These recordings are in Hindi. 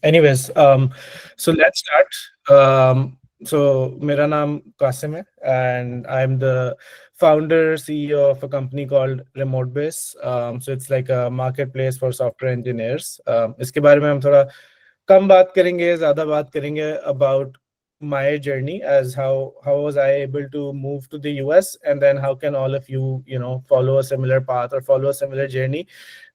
Anyways, so let's start. So मेरा नाम कासिम है, and I'm the founder CEO of a company called RemoteBase. So it's like a marketplace for software engineers. इसके बारे में हम थोड़ा कम बात करेंगे, ज़्यादा बात करेंगे about my journey as how was I able to move to the US, and then how can all of you follow a similar path or follow a similar journey.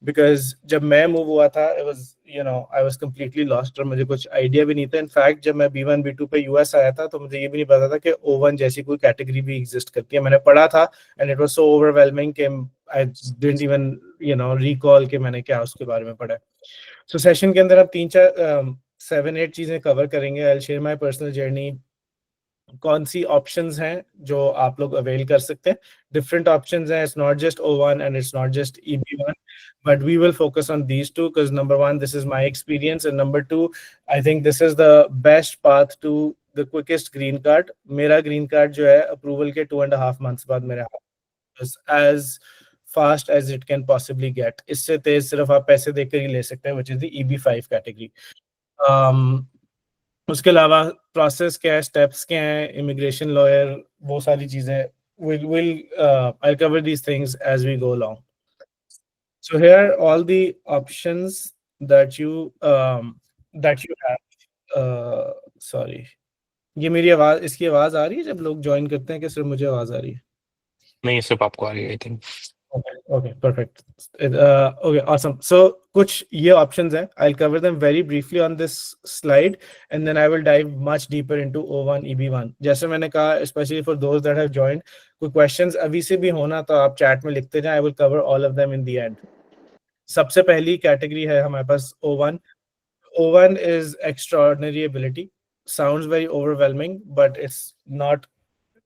Because जब मैं मूव हुआ था, I was completely lost और मुझे कुछ आइडिया भी नहीं था. इनफैक्ट जब मैं B1 B2 पे यूएस आया था तो मुझे ये भी नहीं पता था कि O1 जैसी कोई कैटेगरी भी एग्जिस्ट करती है. मैंने पढ़ा था and it was so overwhelming कि आई डिडंट इवन रिकॉल कि मैंने क्या उसके बारे में पढ़ा. सो सेशन के अंदर हम 7-8 चीजें कवर करेंगे. I will share my personal journey, कौन सी ऑप्शंस हैं जो आप लोग अवेल कर सकते हैं. डिफरेंट ऑप्शंस हैं. It's not just O1 and it's not just EB1, but we will focus on these two because number one, this is my experience, and number two, I think this is the best path to the quickest green card. मेरा green card जो है approval के 2.5 months बाद मेरे हाथ, as fast as it can possibly get. इससे तेज सिर्फ आप पैसे देकर ही ले सकते हैं, which is the EB5 category. उसके अलावा प्रोसेस क्या है, स्टेप्स क्या हैं, इमिग्रेशन लॉयर, वो सारी चीजें I'll cover these things as we go along. So here are all the options that you have. Sorry, ये मेरी आवाज, इसकी आवाज आ रही है जब लोग ज्वाइन करते हैं कि सिर्फ मुझे आवाज आ रही है? नहीं, सिर्फ आपको आ रही है, I think. Okay, perfect. Okay, awesome. So कुछ ये options हैं. I'll cover them very briefly on this slide, and then I will dive much deeper into O1, EB1. जैसे मैंने कहा, especially for those that have joined, कोई questions अभी से भी होना तो आप chat में लिखते जाएं. I will cover all of them in the end. सबसे पहली कैटेगरी है हमारे पास O1. O1 is extraordinary ability. Sounds very overwhelming, but it's not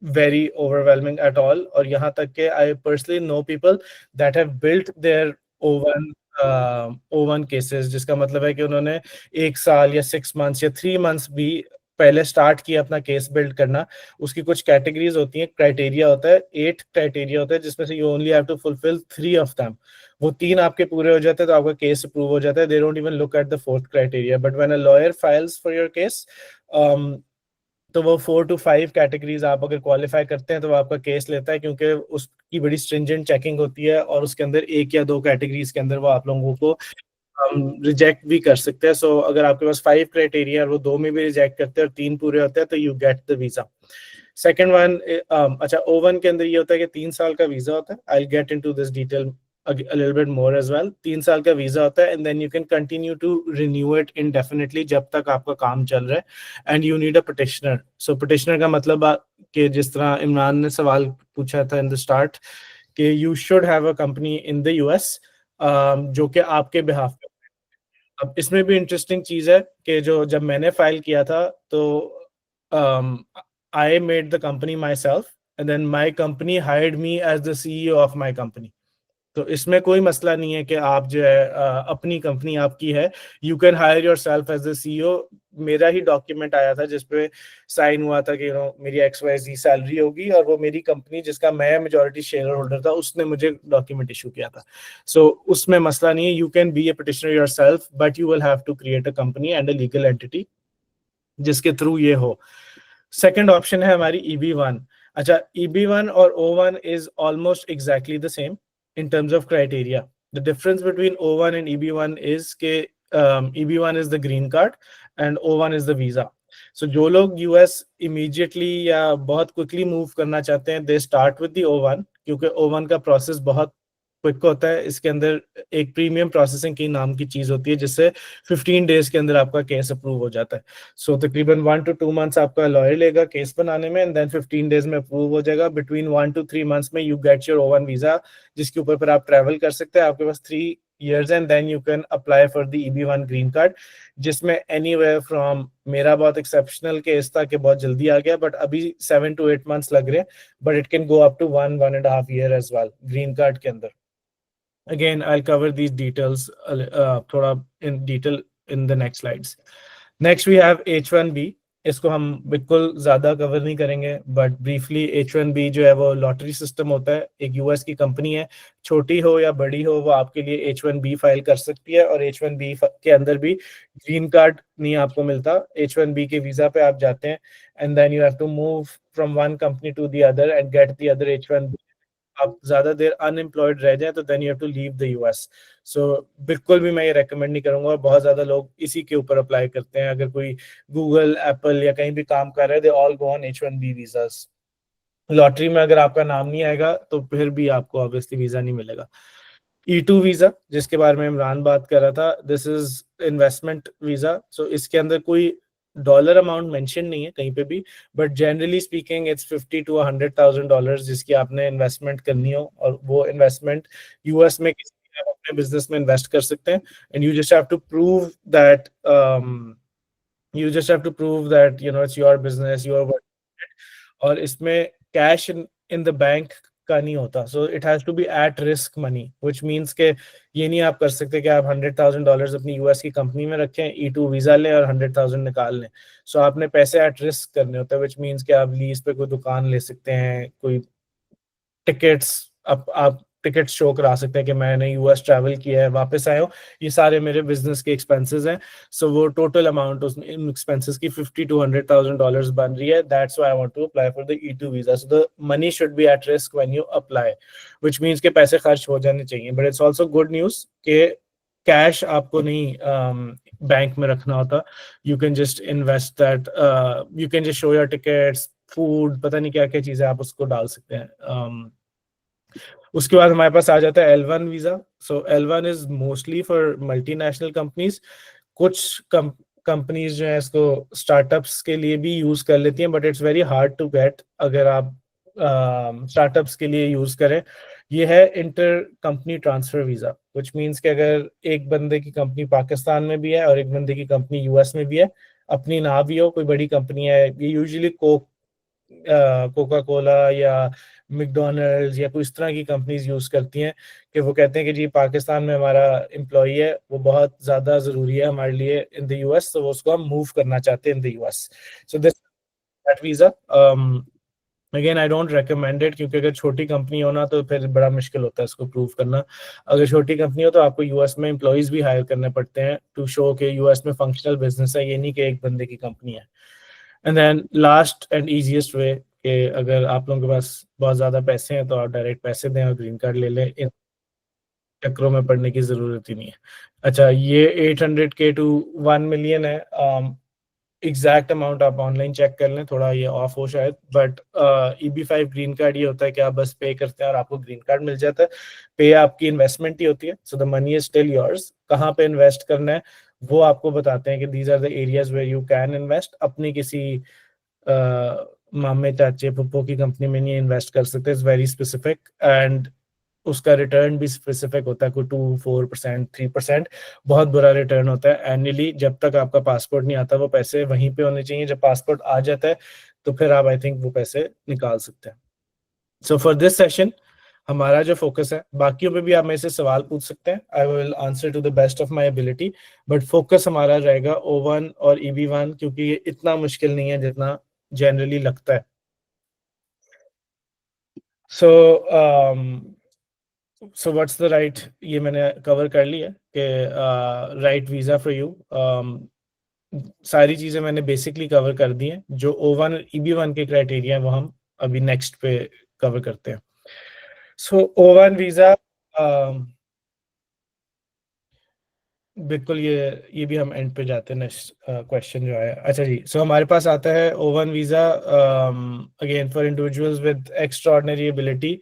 very overwhelming at all. और यहाँ तक कि I personally know people that have built their O1 cases, जिसका मतलब है कि उन्होंने 1 साल या 6 months या 3 months भी पहले स्टार्ट किया अपना केस बिल्ड करना. उसकी कुछ कैटेगरीज होती हैं, क्राइटेरिया होता है, 8 क्राइटेरिया होता है, जिसमें से you only have to fulfil 3 of them. वो 3 आपके पूरे हो जाते हैं तो आपका केस अप्रूव हो जाता है. They don't even look at the 4th criteria. But when a lawyer files for your case, तो वो 4 to 5 कैटेगरीज आप अगर क्वालिफाई करते हैं तो वो आपका केस लेता है, क्योंकि उसकी बड़ी स्ट्रिंजेंट चेकिंग होती है और उसके अंदर 1 या 2 कैटेगरीज के अंदर वो आप लोगों को रिजेक्ट भी कर सकते हैं. सो अगर आपके पास 5 क्राइटेरिया और वो 2 में भी रिजेक्ट करते हैं और 3 पूरे होते हैं तो you get the visa. Second one, अच्छा, O1 के अंदर ये होता है कि 3 साल का वीजा होता है. I will get into this detail a little bit more as well. 3 साल का वीजा होता है, and then you can continue to renew it indefinitely जब तक आपका काम चल रहा है. And you need a petitioner. So petitioner का मतलब कि जिस तरह इमरान ने सवाल पूछा था in the start कि you should have a company in the US जो कि आपके behalf पे. अब इसमें भी इंटरेस्टिंग चीज है कि जो जब मैंने फाइल किया था तो I made the company myself, and then my company hired me as the CEO of my company. तो इसमें कोई मसला नहीं है कि आप जो है अपनी कंपनी आपकी है, you can hire yourself as the CEO. मेरा ही डॉक्यूमेंट आया था जिसपे साइन हुआ था कि मेरी XYZ सैलरी होगी और वो मेरी कंपनी जिसका मैं मेजॉरिटी शेयर होल्डर था उसने मुझे डॉक्यूमेंट इशू किया था. सो उसमें मसला नहीं है. You can be a petitioner yourself, but you will have to create a company and a legal entity जिसके थ्रू ये हो. सेकेंड ऑप्शन है हमारी EB1. अच्छा, EB1 और O1 is almost exactly the same in terms of criteria. The difference between O1 and EB1 is कि EB1 is the green card and O1 is the visa. So जो लोग US immediately या बहुत quickly move करना चाहते हैं, they start with the O1, क्योंकि O1 का process बहुत क्विक होता है. इसके अंदर एक प्रीमियम प्रोसेसिंग की नाम की चीज होती है जिससे 15 डेज के अंदर आपका केस अप्रूव हो जाता है. सो तकरीबन 1 to 2 months आपका लॉयर लेगा केस बनाने में, एंड देन 15 डेज में अप्रूव हो जाएगा. बिटवीन 1 to 3 months में you get your O1 visa, जिसके ऊपर फिर आप ट्रैवल कर सकते हैं. आपके पास 3 years and then you can apply for the EB1 green card, जिसमें एनीवेयर फ्रॉम, मेरा बहुत एक्सेप्शनल केस था कि बहुत जल्दी आ गया, बट अभी 7 to 8 months लग रहे हैं, but it can go up to 1.5 year as well green card के अंदर. Again, I'll cover these details thoda in detail in the next slides. Next, we have H1B. इसको हम बिल्कुल ज्यादा कवर नहीं करेंगे, बट ब्रीफली H1B जो है वो लॉटरी सिस्टम होता है। एक यूएस की कंपनी है, छोटी हो या बड़ी हो, वो आपके लिए H1B फाइल कर सकती है, और H1B के अंदर भी ग्रीन कार्ड नहीं आपको मिलता। H1B के वीजा पे आप जाते हैं, and then you have to move from one company to the other and get the other H1B। आप ज्यादा देर अनएम्प्लॉयड रह जाए तो then you have to leave the US. So बिल्कुल भी मैं ये रेकमेंड नहीं करूंगा, और बहुत ज्यादा लोग इसी के ऊपर अप्लाई करते हैं। अगर कोई गूगल, एप्पल या कहीं भी काम कर रहे हैं, they all go on H1B visas. Lottery में अगर आपका नाम नहीं आएगा तो फिर भी आपको ऑब्वियसली वीजा नहीं मिलेगा। E2 वीजा, जिसके बारे में इमरान बात कर रहा था, दिस इज इन्वेस्टमेंट वीजा। सो इसके अंदर कोई डॉलर अमाउंट मेंशन नहीं है कहीं पे भी, but generally speaking it's 50 to $100,000 जिसकी आपने इन्वेस्टमेंट करनी हो, और वो इन्वेस्टमेंट यूएस में किसी भी आप अपने बिजनेस में इन्वेस्ट कर सकते हैं। And you just have to prove that it's your business, your work। और इसमें कैश इन द बैंक का नहीं होता, so it has to be at risk money, which means के ये नहीं आप कर सकते कि आप $100,000 अपनी यूएस की कंपनी में रखें, E2 वीजा लें और 100,000 निकाल लें। सो आपने पैसे एट रिस्क करने होते हैं, व्हिच मींस कि आप लीज पे कोई दुकान ले सकते हैं, कोई टिकट्स, आप टिकट शो करा सकते हैं कि मैंने यूएस ट्रैवल किया है, वापस आया हूँ, ये सारे मेरे बिजनेस के एक्सपेंसेस हैं। सो वो टोटल अमाउंट उस इन एक्सपेंसेस की $50 to $100,000 बन रही है। That's why I want to apply for the E2 visa. So the money should be at risk when you apply, which means के पैसे खर्च हो जाने चाहिए। But it's also good news कि कैश आपको नहीं बैंक में रखना होता। You can just invest that, you can just show your tickets, food, पता नहीं क्या क्या चीजें आप उसको डाल सकते हैं। उसके बाद हमारे पास आ जाता है L1 visa. So L1 is mostly for multinational companies. कुछ कंपनीज जो है इसको स्टार्टअप्स के लिए भी यूज कर लेती हैं, but it's very hard to get अगर आप स्टार्टअप्स के लिए यूज करें। ये है inter company transfer visa, which means कि अगर एक बंदे की कंपनी पाकिस्तान में भी है और एक बंदे की कंपनी यूएस में भी है, अपनी ना भी हो, कोई बड़ी कंपनी है, ये यूजुअली कोका कोला या मैकडोनल्ड्स या कोई इस तरह की कंपनीज यूज करती हैं, कि वो कहते हैं कि जी पाकिस्तान में हमारा एम्प्लॉई है, वो बहुत ज्यादा जरूरी है हमारे लिए इन द यूएस, तो वो उसको हम मूव करना चाहते हैं इन the US. So this that visa. Again I don't recommend it, क्योंकि अगर छोटी कंपनी हो ना तो फिर बड़ा मुश्किल होता है इसको प्रूव करना। अगर छोटी कंपनी हो तो आपको यूएस में एम्प्लॉइज भी हायर करने पड़ते हैं टू शो के यूएस में फंक्शनल बिजनेस है, ये नहीं कि एक बंदे की कंपनी है। And then last and easiest way, कि अगर आप लोगों के पास बहुत ज्यादा पैसे हैं तो आप डायरेक्ट पैसे दें और ग्रीन कार्ड ले लें, इन चक्करों में पड़ने की जरूरत ही नहीं है। अच्छा, ये 800K to 1 million है। एग्जैक्ट अमाउंट आप ऑनलाइन चेक कर लें, थोड़ा ये ऑफ हो शायद, बट EB5 ग्रीन कार्ड ये होता है कि आप बस पे करते हैं और आपको ग्रीन कार्ड मिल जाता है। पे आपकी इन्वेस्टमेंट ही होती है, सो the money is still yours. कहाँ पे इन्वेस्ट करना है वो आपको बताते हैं कि these are the areas where you can invest. अपनी किसी मामे चाचे पप्पो की कंपनी में नहीं इन्वेस्ट कर सकते, इट्स वेरी स्पेसिफिक, एंड उसका रिटर्न भी स्पेसिफिक होता है, कोई 2-4% 3%, बहुत बुरा रिटर्न होता है एनुअली। जब तक आपका पासपोर्ट नहीं आता वो पैसे वहीं पे होने चाहिए, जब पासपोर्ट आ जाता है तो फिर आप आई थिंक वो पैसे निकाल सकते हैं। सो फॉर दिस सेशन हमारा जो फोकस है, बाकियों पे भी आप मेरे से सवाल पूछ सकते हैं, I will answer to the best of my ability, but focus हमारा रहेगा O1 और EB1, क्योंकि ये इतना मुश्किल नहीं है जितना जनरली लगता है। सो सो व्हाट्स द राइट, ये मैंने कवर कर लिया कि राइट वीजा फॉर यू। सारी चीजें मैंने बेसिकली कवर कर दी हैं। जो O1 और EB1 के क्राइटेरिया है वो हम अभी नेक्स्ट पे कवर करते हैं। सो O1 वीजा, बिल्कुल ये भी हम एंड पे जाते हैं। नेक्स्ट क्वेश्चन जो है, अच्छा जी, सो हमारे पास आता है O1 visa again for individuals with extraordinary ability.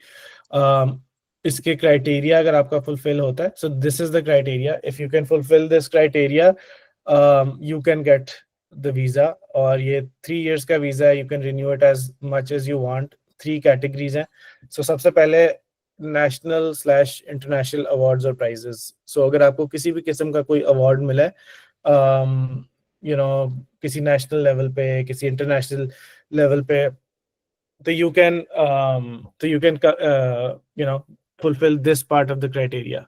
इसके क्राइटेरिया अगर आपका फुलफिल होता है, so this is the criteria, if you can fulfil this criteria you can get the visa. और ये 3 years का वीजा है, you can renew it as much as you want. 3 categories हैं। सो सबसे पहले नेशनल स्लैश इंटरनेशनल अवार्ड्स और प्राइजेस। सो अगर आपको किसी भी किस्म का कोई अवार्ड मिला है, किसी नेशनल लेवल पे, किसी इंटरनेशनल लेवल पे, तो you can fulfill this part of the criteria.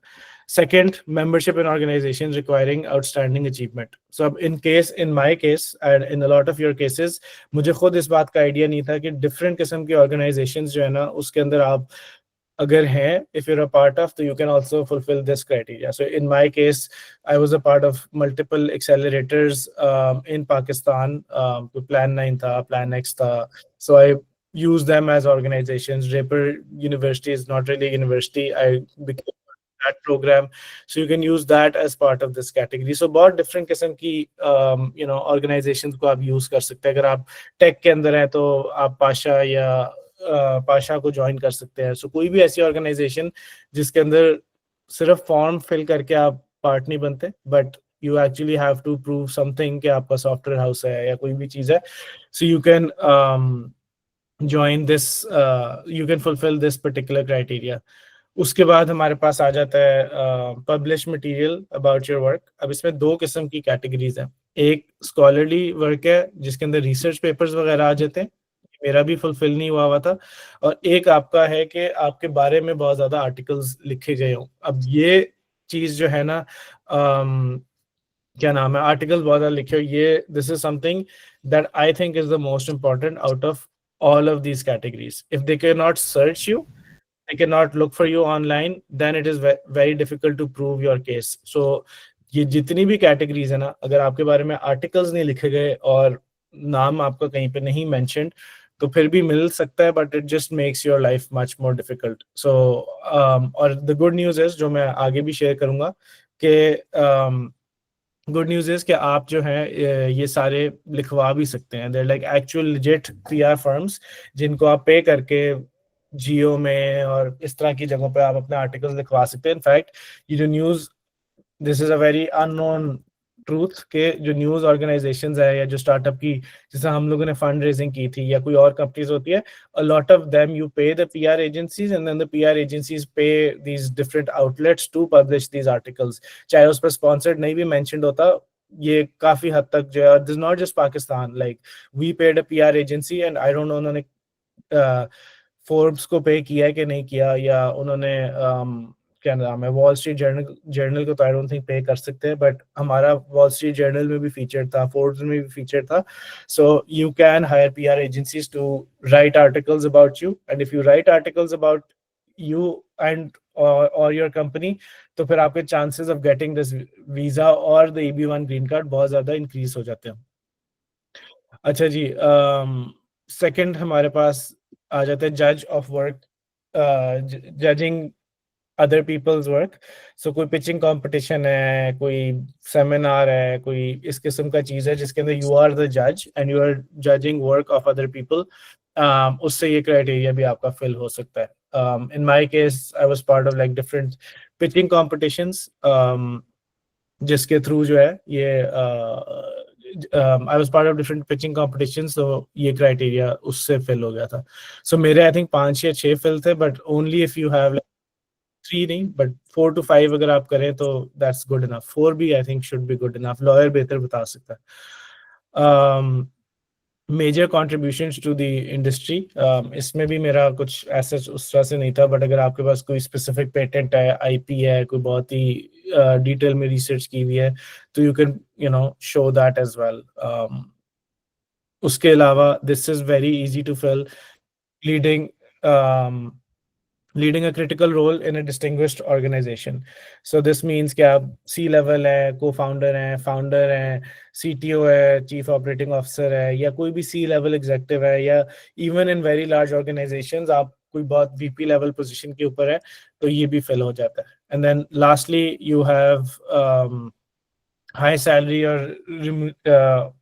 Second, membership in organizations requiring outstanding achievement. So अब in my case and in a lot of your cases, मुझे खुद इस बात का आइडिया नहीं था कि different किस्म की organizations जो है ना उसके अंदर आप अगर हैं, if you're a part of, तो you can also fulfill this criteria. So in my case, I was a part of multiple accelerators in Pakistan. Plan 9 था, Plan X था. So I use them as organizations. Draper University is not really a university. I became that program, so you can use that as part of this category. So बहुत different किस्म की organizations को आप use कर सकते हैं. अगर आप tech के अंदर हैं तो आप पाशा या पाशा को ज्वाइन कर सकते हैं. सो कोई भी ऐसी ऑर्गेनाइजेशन जिसके अंदर सिर्फ फॉर्म फिल करके आप पार्ट नहीं बनते, but you actually have to prove something कि आपका सॉफ्टवेयर हाउस है या कोई भी चीज है, so you can join this, you can fulfil this particular criteria. उसके बाद हमारे पास आ जाता है publish material about your work. अब इसमें दो किस्म की कैटेगरीज हैं. एक स्कॉलरली वर्क है जिसके अंदर रिसर्च पेपर्स वगैरह आ जाते हैं, मेरा भी फुलफिल नहीं हुआ था. और एक आपका है कि आपके बारे में बहुत ज्यादा आर्टिकल्स लिखे गए हों. अब ये चीज जो है ना, क्या नाम है, आर्टिकल्स बहुत ज्यादा लिखे हो, ये this is something that I think is the most important out of all of these categories. If they cannot search you, they cannot look for you online, then it is very difficult to prove your case. So ये जितनी भी कैटेगरीज है ना, अगर आपके बारे में आर्टिकल्स नहीं लिखे गए और नाम आपका कहीं पे नहीं मेंशन्ड, तो फिर भी मिल सकता है, but it just makes your life much more difficult. So और द गुड न्यूज इज, जो मैं आगे भी शेयर करूंगा, कि गुड न्यूज इज कि आप जो है ये सारे लिखवा भी सकते हैं. There like actual legit PR firms जिनको आप पे करके जियो में और इस तरह की जगहों पे आप अपने आर्टिकल्स लिखवा सकते हैं. इनफैक्ट ये जो news, this is a very unknown truth के जो न्यूज ऑर्गेनाइजेशंस है या जो स्टार्टअप की, जैसे हम लोगों ने फंड रेजिंग की थी या कोई और कंपनीज होती है, a lot of them you pay the PR agencies and then the PR agencies pay these different outlets to publish these articles. चाहे उस पर स्पॉन्सर्ड नहीं भी मेंशन्ड होता, ये काफी हद तक जो है, this not just Pakistan, like we paid a PR agency and I don't know उन्होंने फोर्ब्स को पे किया है कि नहीं किया, या उन्होंने क्या नाम है, वॉल स्ट्रीट जर्नल को तो आई डोंट थिंक पे कर सकते हैं, बट हमारा वॉल स्ट्रीट जर्नल में भी फीचर था, फोर्ब्स में भी फीचर था. So you can hire PR agencies to write articles about you, and if you write articles about you and और योर कंपनी, तो फिर आपके chances of getting this visa और द EB1 ग्रीन कार्ड बहुत ज्यादा इंक्रीज हो जाते हैं. अच्छा जी, सेकंड हमारे पास आ जाता है जज of work, judging other people's work. So कोई पिचिंग कंपटीशन है, कोई सेमिनार है, कोई इस किस्म का चीज है जिसके अंदर यू आर द जज and you are judging work of other people, उससे ये क्राइटेरिया भी आपका फिल हो सकता है. In my case I was part of like different pitching competitions, जिसके थ्रू जो है ये I was part of different pitching competitions, तो ये क्राइटेरिया उससे फिल हो गया था. सो मेरे आई थिंक 5 या 6 फिल थे, but only if you have 3 नहीं, बट 4 to 5 अगर आप करें तो दैट्स गुड इनफ. 4 भी I think should be good enough, lawyer बेहतर बता सकता है. Major contributions to the industry, इसमें भी मेरा कुछ ऐसा उस तरह से नहीं था, बट अगर आपके पास कोई स्पेसिफिक पेटेंट है, आईपी है, कोई बहुत ही डिटेल में रिसर्च की हुई है, तो you can show that as well. उसके अलावा this is very easy to fill, leading leading a critical role in a distinguished organization. So this means कि आप C-level है, co-founder हैं, founder हैं, CTO है, chief operating officer है, या कोई भी C-level executive है, या even in very large organizations आप कोई बहुत VP level position के ऊपर है, तो ये भी fill हो जाता है. And then lastly you have high salary or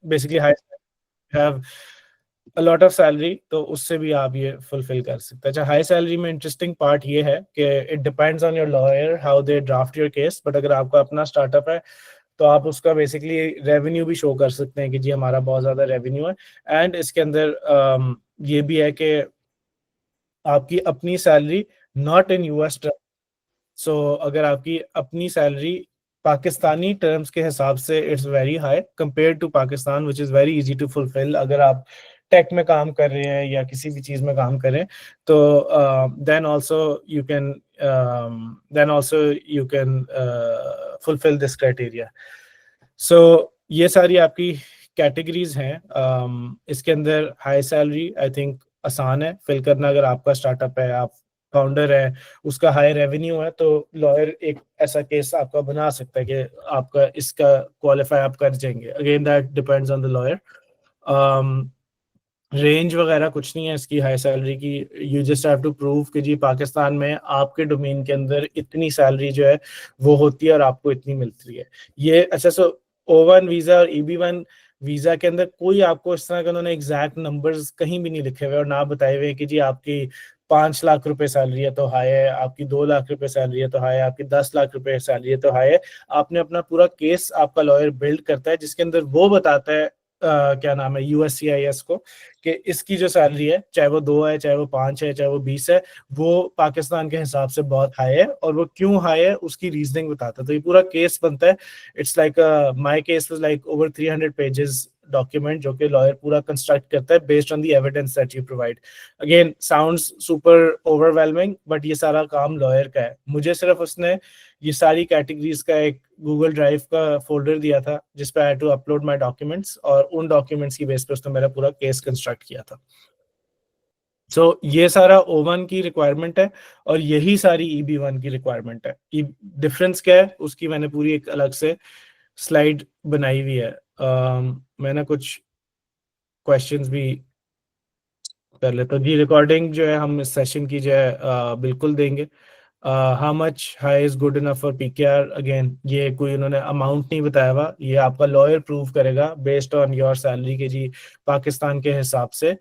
basically high have a lot of salary, तो उससे भी आप ये फुलफिल कर सकते हैं. अच्छा, हाई सैलरी में इंटरेस्टिंग पार्ट ये है कि it depends on your lawyer how they draft your case, but अगर आपका अपना स्टार्टअप है तो आप उसका बेसिकली रेवेन्यू भी शो कर सकते हैं कि जी हमारा बहुत ज्यादा रेवेन्यू है. एंड इसके अंदर ये भी है कि आपकी अपनी salary not in US. So अगर आपकी अपनी सैलरी पाकिस्तानी टर्म्स के हिसाब से it's very high compare to Pakistan, which is very easy to fulfil. अगर आप टेक में काम कर रहे हैं या किसी भी चीज में काम कर रहे हैं, तो then also you can fulfil this criteria. So ये सारी आपकी कैटेगरीज हैं। इसके अंदर हाई सैलरी आई थिंक आसान है फिल करना। अगर आपका स्टार्टअप है, आप फाउंडर है, उसका हाई रेवेन्यू है, तो लॉयर एक ऐसा केस आपका बना सकता है कि आपका इसका क्वालिफाई आप कर जाएंगे। Again that depends on the lawyer. Range वगैरह कुछ नहीं है इसकी हाई सैलरी की। You just have to prove कि जी पाकिस्तान में आपके डोमेन के अंदर इतनी सैलरी जो है वो होती है और आपको इतनी मिलती है। ये अच्छा, सो O1 वीजा और EB1 वीजा के अंदर कोई आपको इस तरह का उन्होंने एग्जैक्ट नंबर्स कहीं भी नहीं लिखे हुए और ना बताए हुए कि जी आपकी 5 लाख रुपए सैलरी है तो हाई है, आपकी 2 लाख रुपए सैलरी है तो हाई है, आपकी 10 लाख रुपए सैलरी है तो हाई है। आपने अपना पूरा केस आपका लॉयर बिल्ड करता है जिसके अंदर वो बताता है क्या नाम है USCIS को, कि इसकी जो सैलरी है, चाहे वो 2 है, चाहे वो 5 है, चाहे वो 20 है, वो पाकिस्तान के हिसाब से बहुत हाई है और वो क्यों हाई है उसकी रीजनिंग बताता है। तो ये पूरा केस बनता है। It's like my case was like over 300 pages document जो कि लॉयर पूरा कंस्ट्रक्ट करता है based on the evidence that you provide. Again sounds super overwhelming, but ये सारा काम लॉयर का है। मुझे सिर्फ उसने ये सारी कैटेगरीज का एक गूगल ड्राइव का फोल्डर दिया था जिस पे I had to upload my documents, और उन डॉक्यूमेंट्स की बेस पे उसने मेरा पूरा केस कंस्ट्रक्ट किया था। सो ये सारा O1 की रिक्वायरमेंट है और यही सारी EB1 की रिक्वायरमेंट है। डिफरेंस क्या है उसकी मैंने पूरी एक अलग से स्लाइड बनाई हुई है। मैंने कुछ क्वेश्चंस भी कर लेता हूँ जी। रिकॉर्डिंग जो है हम इस सेशन की जो है बिल्कुल देंगे। How much high is good enough for PKR, again ये कोई उन्होंने अमाउंट नहीं बताया हुआ, ये आपका लॉयर प्रूव करेगा बेस्ड ऑन योर सैलरी के जी पाकिस्तान के हिसाब से।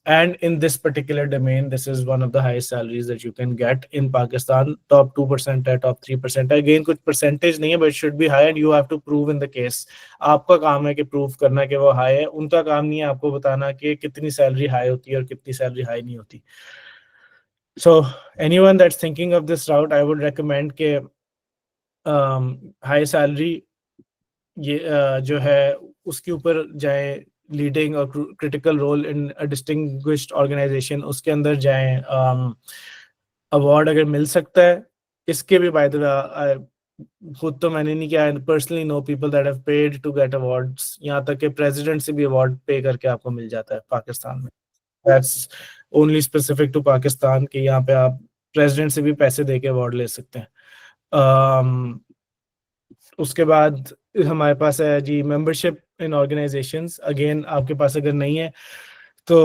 And in this particular domain, this is one of the highest salaries that you can get in Pakistan. Top 2% है, top 3% है। Again कुछ percentage नहीं है, but it should be high and you have to prove in the case. आपका काम है कि prove करना कि वो high है, उनका काम नहीं है आपको बताना कि कितनी सैलरी हाई होती है और कितनी सैलरी हाई नहीं होती। So anyone that's thinking of this route, I would recommend कि हाई सैलरी ये जो है उसके ऊपर जाए, लीडिंग और critical role in a distinguished organisation, उसके अंदर जाएं। अवार्ड अगर मिल सकता है इसके भी, बाय द वे खुद तो मैंने नहीं किया, personally know people that have paid to get awards. यहाँ तक कि प्रेसिडेंट से भी अवार्ड पे करके आपको मिल जाता है पाकिस्तान में। That's only specific to Pakistan कि यहाँ पे आप प्रेसिडेंट से भी पैसे दे के अवार्ड ले सकते हैं। उसके बाद हमारे पास है जी मेंबरशिप इन ऑर्गेनाइजेशंस। अगेन आपके पास अगर नहीं है तो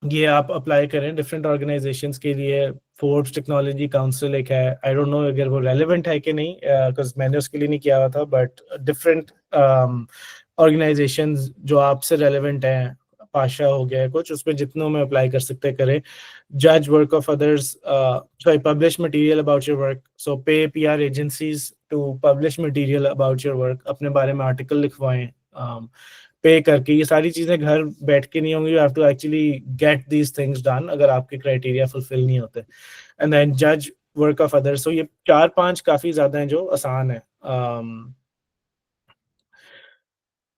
ये आप अप्लाई करें डिफरेंट ऑर्गेनाइजेशंस के लिए। फोर्ब्स टेक्नोलॉजी काउंसिल एक है, आई डोंट नो अगर वो रेलेवेंट है कि नहीं, बिकॉज मैंने उसके लिए नहीं किया हुआ था, बट डिफरेंट ऑर्गेनाइजेशंस जो आपसे रेलेवेंट हैं, पाशा हो गया है कुछ, उसमें जितनों में अप्लाई कर सकते हैं करें। जज work of others, sorry, publish material about your work, so pay PR agencies to publish material about your work, अपने बारे में आर्टिकल लिखवाएं पे करके। ये सारी चीजें घर बैठ के नहीं होंगी, you have to actually get these things done अगर आपके क्राइटेरिया फुलफिल नहीं होते। एंड देन जज वर्क ऑफ अदर्स। सो ये 4-5 काफी ज्यादा हैं जो आसान है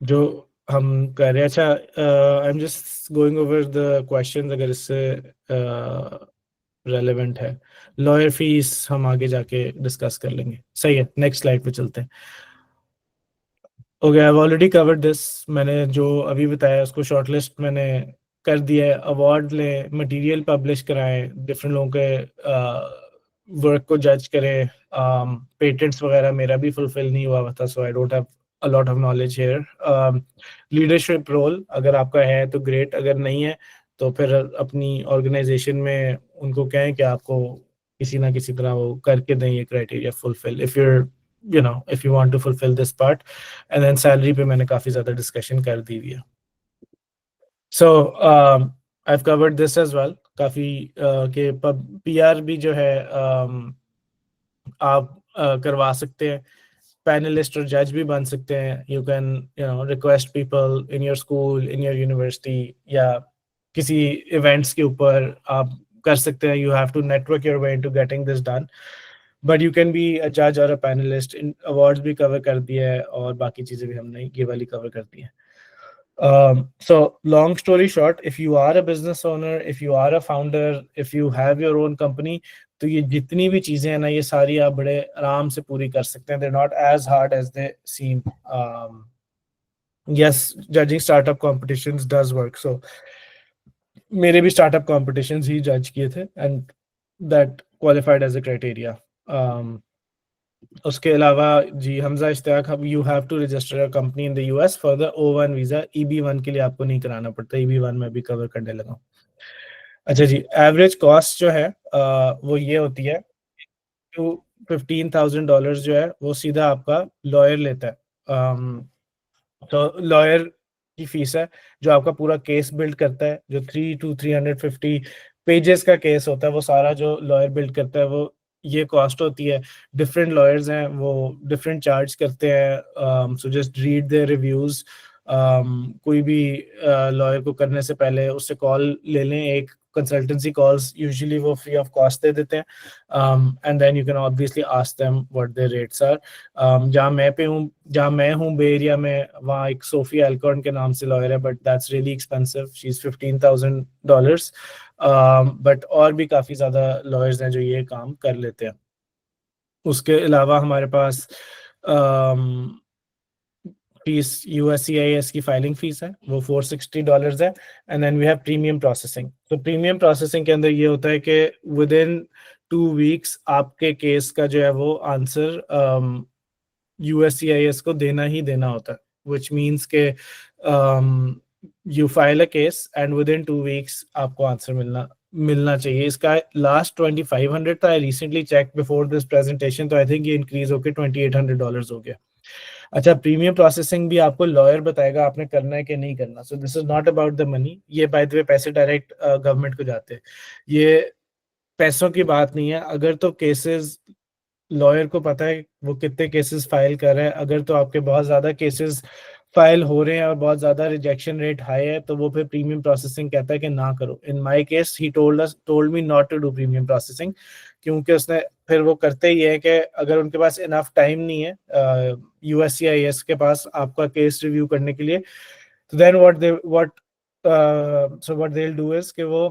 जो हम कर रहे हैं। अच्छा, आई am just going over the questions अगर इससे रेलेवेंट है। लॉयर फीस हम आगे जाके डिस्कस कर लेंगे। सही है, नेक्स्ट स्लाइड पे चलते हैं। Okay, I have already covered this. मैंने जो अभी बताया उसको शॉर्टलिस्ट मैंने कर दिया है। अवार्ड लें, मटेरियल पब्लिश कराएं, डिफरेंट लोगों के वर्क को जज करें। पेटेंट्स वगैरह मेरा भी फुलफिल नहीं हुआ था, so I don't have a lot of knowledge here. Leadership role अगर आपका है तो ग्रेट, अगर नहीं है तो फिर अपनी ऑर्गेनाइजेशन में उनको कहें कि आपको किसी ना किसी तरह वो करके दें ये criteria fulfil, if you're if you want to fulfill this part। and then salary पे मैंने काफी ज्यादा डिस्कशन कर दी हुई है। so I've covered this as well काफी कि PR भी जो है आप करवा सकते हैं, पैनलिस्ट और जज भी बन सकते हैं। You can request people in your school, in your university, या किसी इवेंट्स के ऊपर आप कर सकते हैं। You have to network your way into getting this done, but you can be a जज और अ पैनलिस्ट। इन अवार्ड्स भी कवर कर दिया है और बाकी चीजें भी हमने ये वाली कवर कर दी है। So long story short, if you are a business owner, if you are a founder, if you have your own company, तो ये जितनी भी चीजें हैं ना, ये सारी आप बड़े आराम से पूरी कर सकते हैं. They're not as hard as they seem. Yes, judging startup competitions does work. So मेरे भी startup competitions ही judge किए थे, and that qualified as a criteria. उसके अलावा जी Hamza Ishtiaq, you have to register a company in the US for the O1 visa. EB1 के लिए आपको नहीं कराना पड़ता. EB1 में भी कवर करने लगा हूं. अच्छा जी, एवरेज कॉस्ट जो है वो ये होती है, टू $15,000 जो है वो सीधा आपका लॉयर लेता है. तो लॉयर की फीस है जो आपका पूरा केस बिल्ड करता है, जो 300 to 350 पेजेस का केस होता है, वो सारा जो लॉयर बिल्ड करता है वो ये कॉस्ट होती है. डिफरेंट लॉयर्स हैं, वो डिफरेंट चार्ज करते हैं. So just read their reviews. कोई भी लॉयर को करने से पहले उससे कॉल ले लें. एक कंसल्टेंसी कॉल्स यूजुअली वो फ्री ऑफ कॉस्ट दे देते हैं, and then you can obviously ask them what their rates are. जहाँ मैं हूँ बे एरिया में, वहाँ एक सोफिया एल्कॉर्न के नाम से लॉयर है, but that's really expensive. She is $15,000. But और भी काफी ज्यादा लॉयर्स हैं जो ये काम कर लेते हैं. उसके अलावा हमारे पास फीस USCIS की फाइलिंग फीस है, वो $460 है. And then we have premium processing. तो प्रीमियम प्रोसेसिंग के अंदर ये होता है कि विद इन 2 weeks आपके केस का जो है वो आंसर USCIS को देना ही देना होता है, विच मीन्स के you file a case and within 2 weeks आपको आंसर मिलना चाहिए. इसका लास्ट 2500 था. I recently check before this presentation, तो आई थिंक ये इंक्रीज होकर $2800 हो गया. अच्छा, प्रीमियम प्रोसेसिंग भी आपको लॉयर बताएगा आपने करना है कि नहीं करना. सो this is not about the money. ये बाय द वे पैसे डायरेक्ट गवर्नमेंट को जाते हैं. ये पैसों की बात नहीं है. अगर तो केसेस लॉयर को पता है वो कितने केसेस फाइल कर रहे हैं, अगर तो आपके बहुत ज्यादा केसेस फाइल हो रहे हैं और बहुत ज्यादा रिजेक्शन रेट हाई है, तो वो फिर प्रीमियम प्रोसेसिंग कहता है कि ना करो. In my case he told me not to do premium processing, क्योंकि उसने फिर वो करते ही है कि अगर उनके पास इनफ टाइम नहीं है USCIS के पास आपका केस रिव्यू करने के लिए, तो then what they will do is कि वो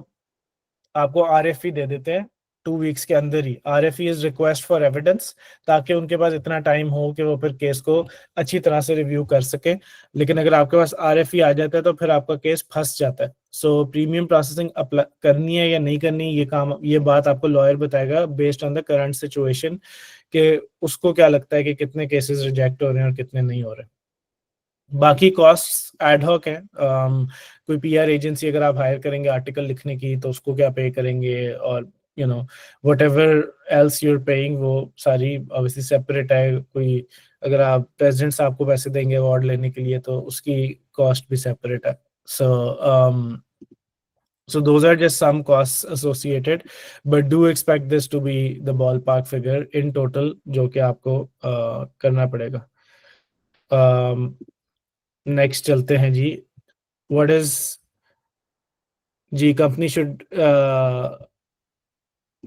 आपको RFE दे देते हैं 2 weeks के अंदर ही. RFE is request for evidence, ताकि उनके पास इतना टाइम हो कि वो फिर केस को अच्छी तरह से रिव्यू कर सके. लेकिन अगर आपके पास RFE आ जाता है तो फिर आपका केस फंस जाता है. सो प्रीमियम प्रोसेसिंग करनी है या नहीं करनी, ये बात आपको लॉयर बताएगा based on the current situation, कि उसको क्या लगता है कि कितने केसेस रिजेक्ट हो रहे हैं और कितने नहीं हो रहे. बाकी कॉस्ट एडहॉक है. कोई PR एजेंसी अगर आप हायर करेंगे आर्टिकल लिखने की, तो उसको क्या पे करेंगे, और whatever else you're paying, वो सारी obviously सेपरेट है. कोई अगर आप प्रेसिडेंट साहब को पैसे देंगे अवार्ड लेने के लिए, तो उसकी कॉस्ट भी सेपरेट है. So those are just some costs associated, but do expect this to be the ballpark figure in total जो कि आपको करना पड़ेगा. नेक्स्ट चलते हैं जी. व्हाट इज जी company should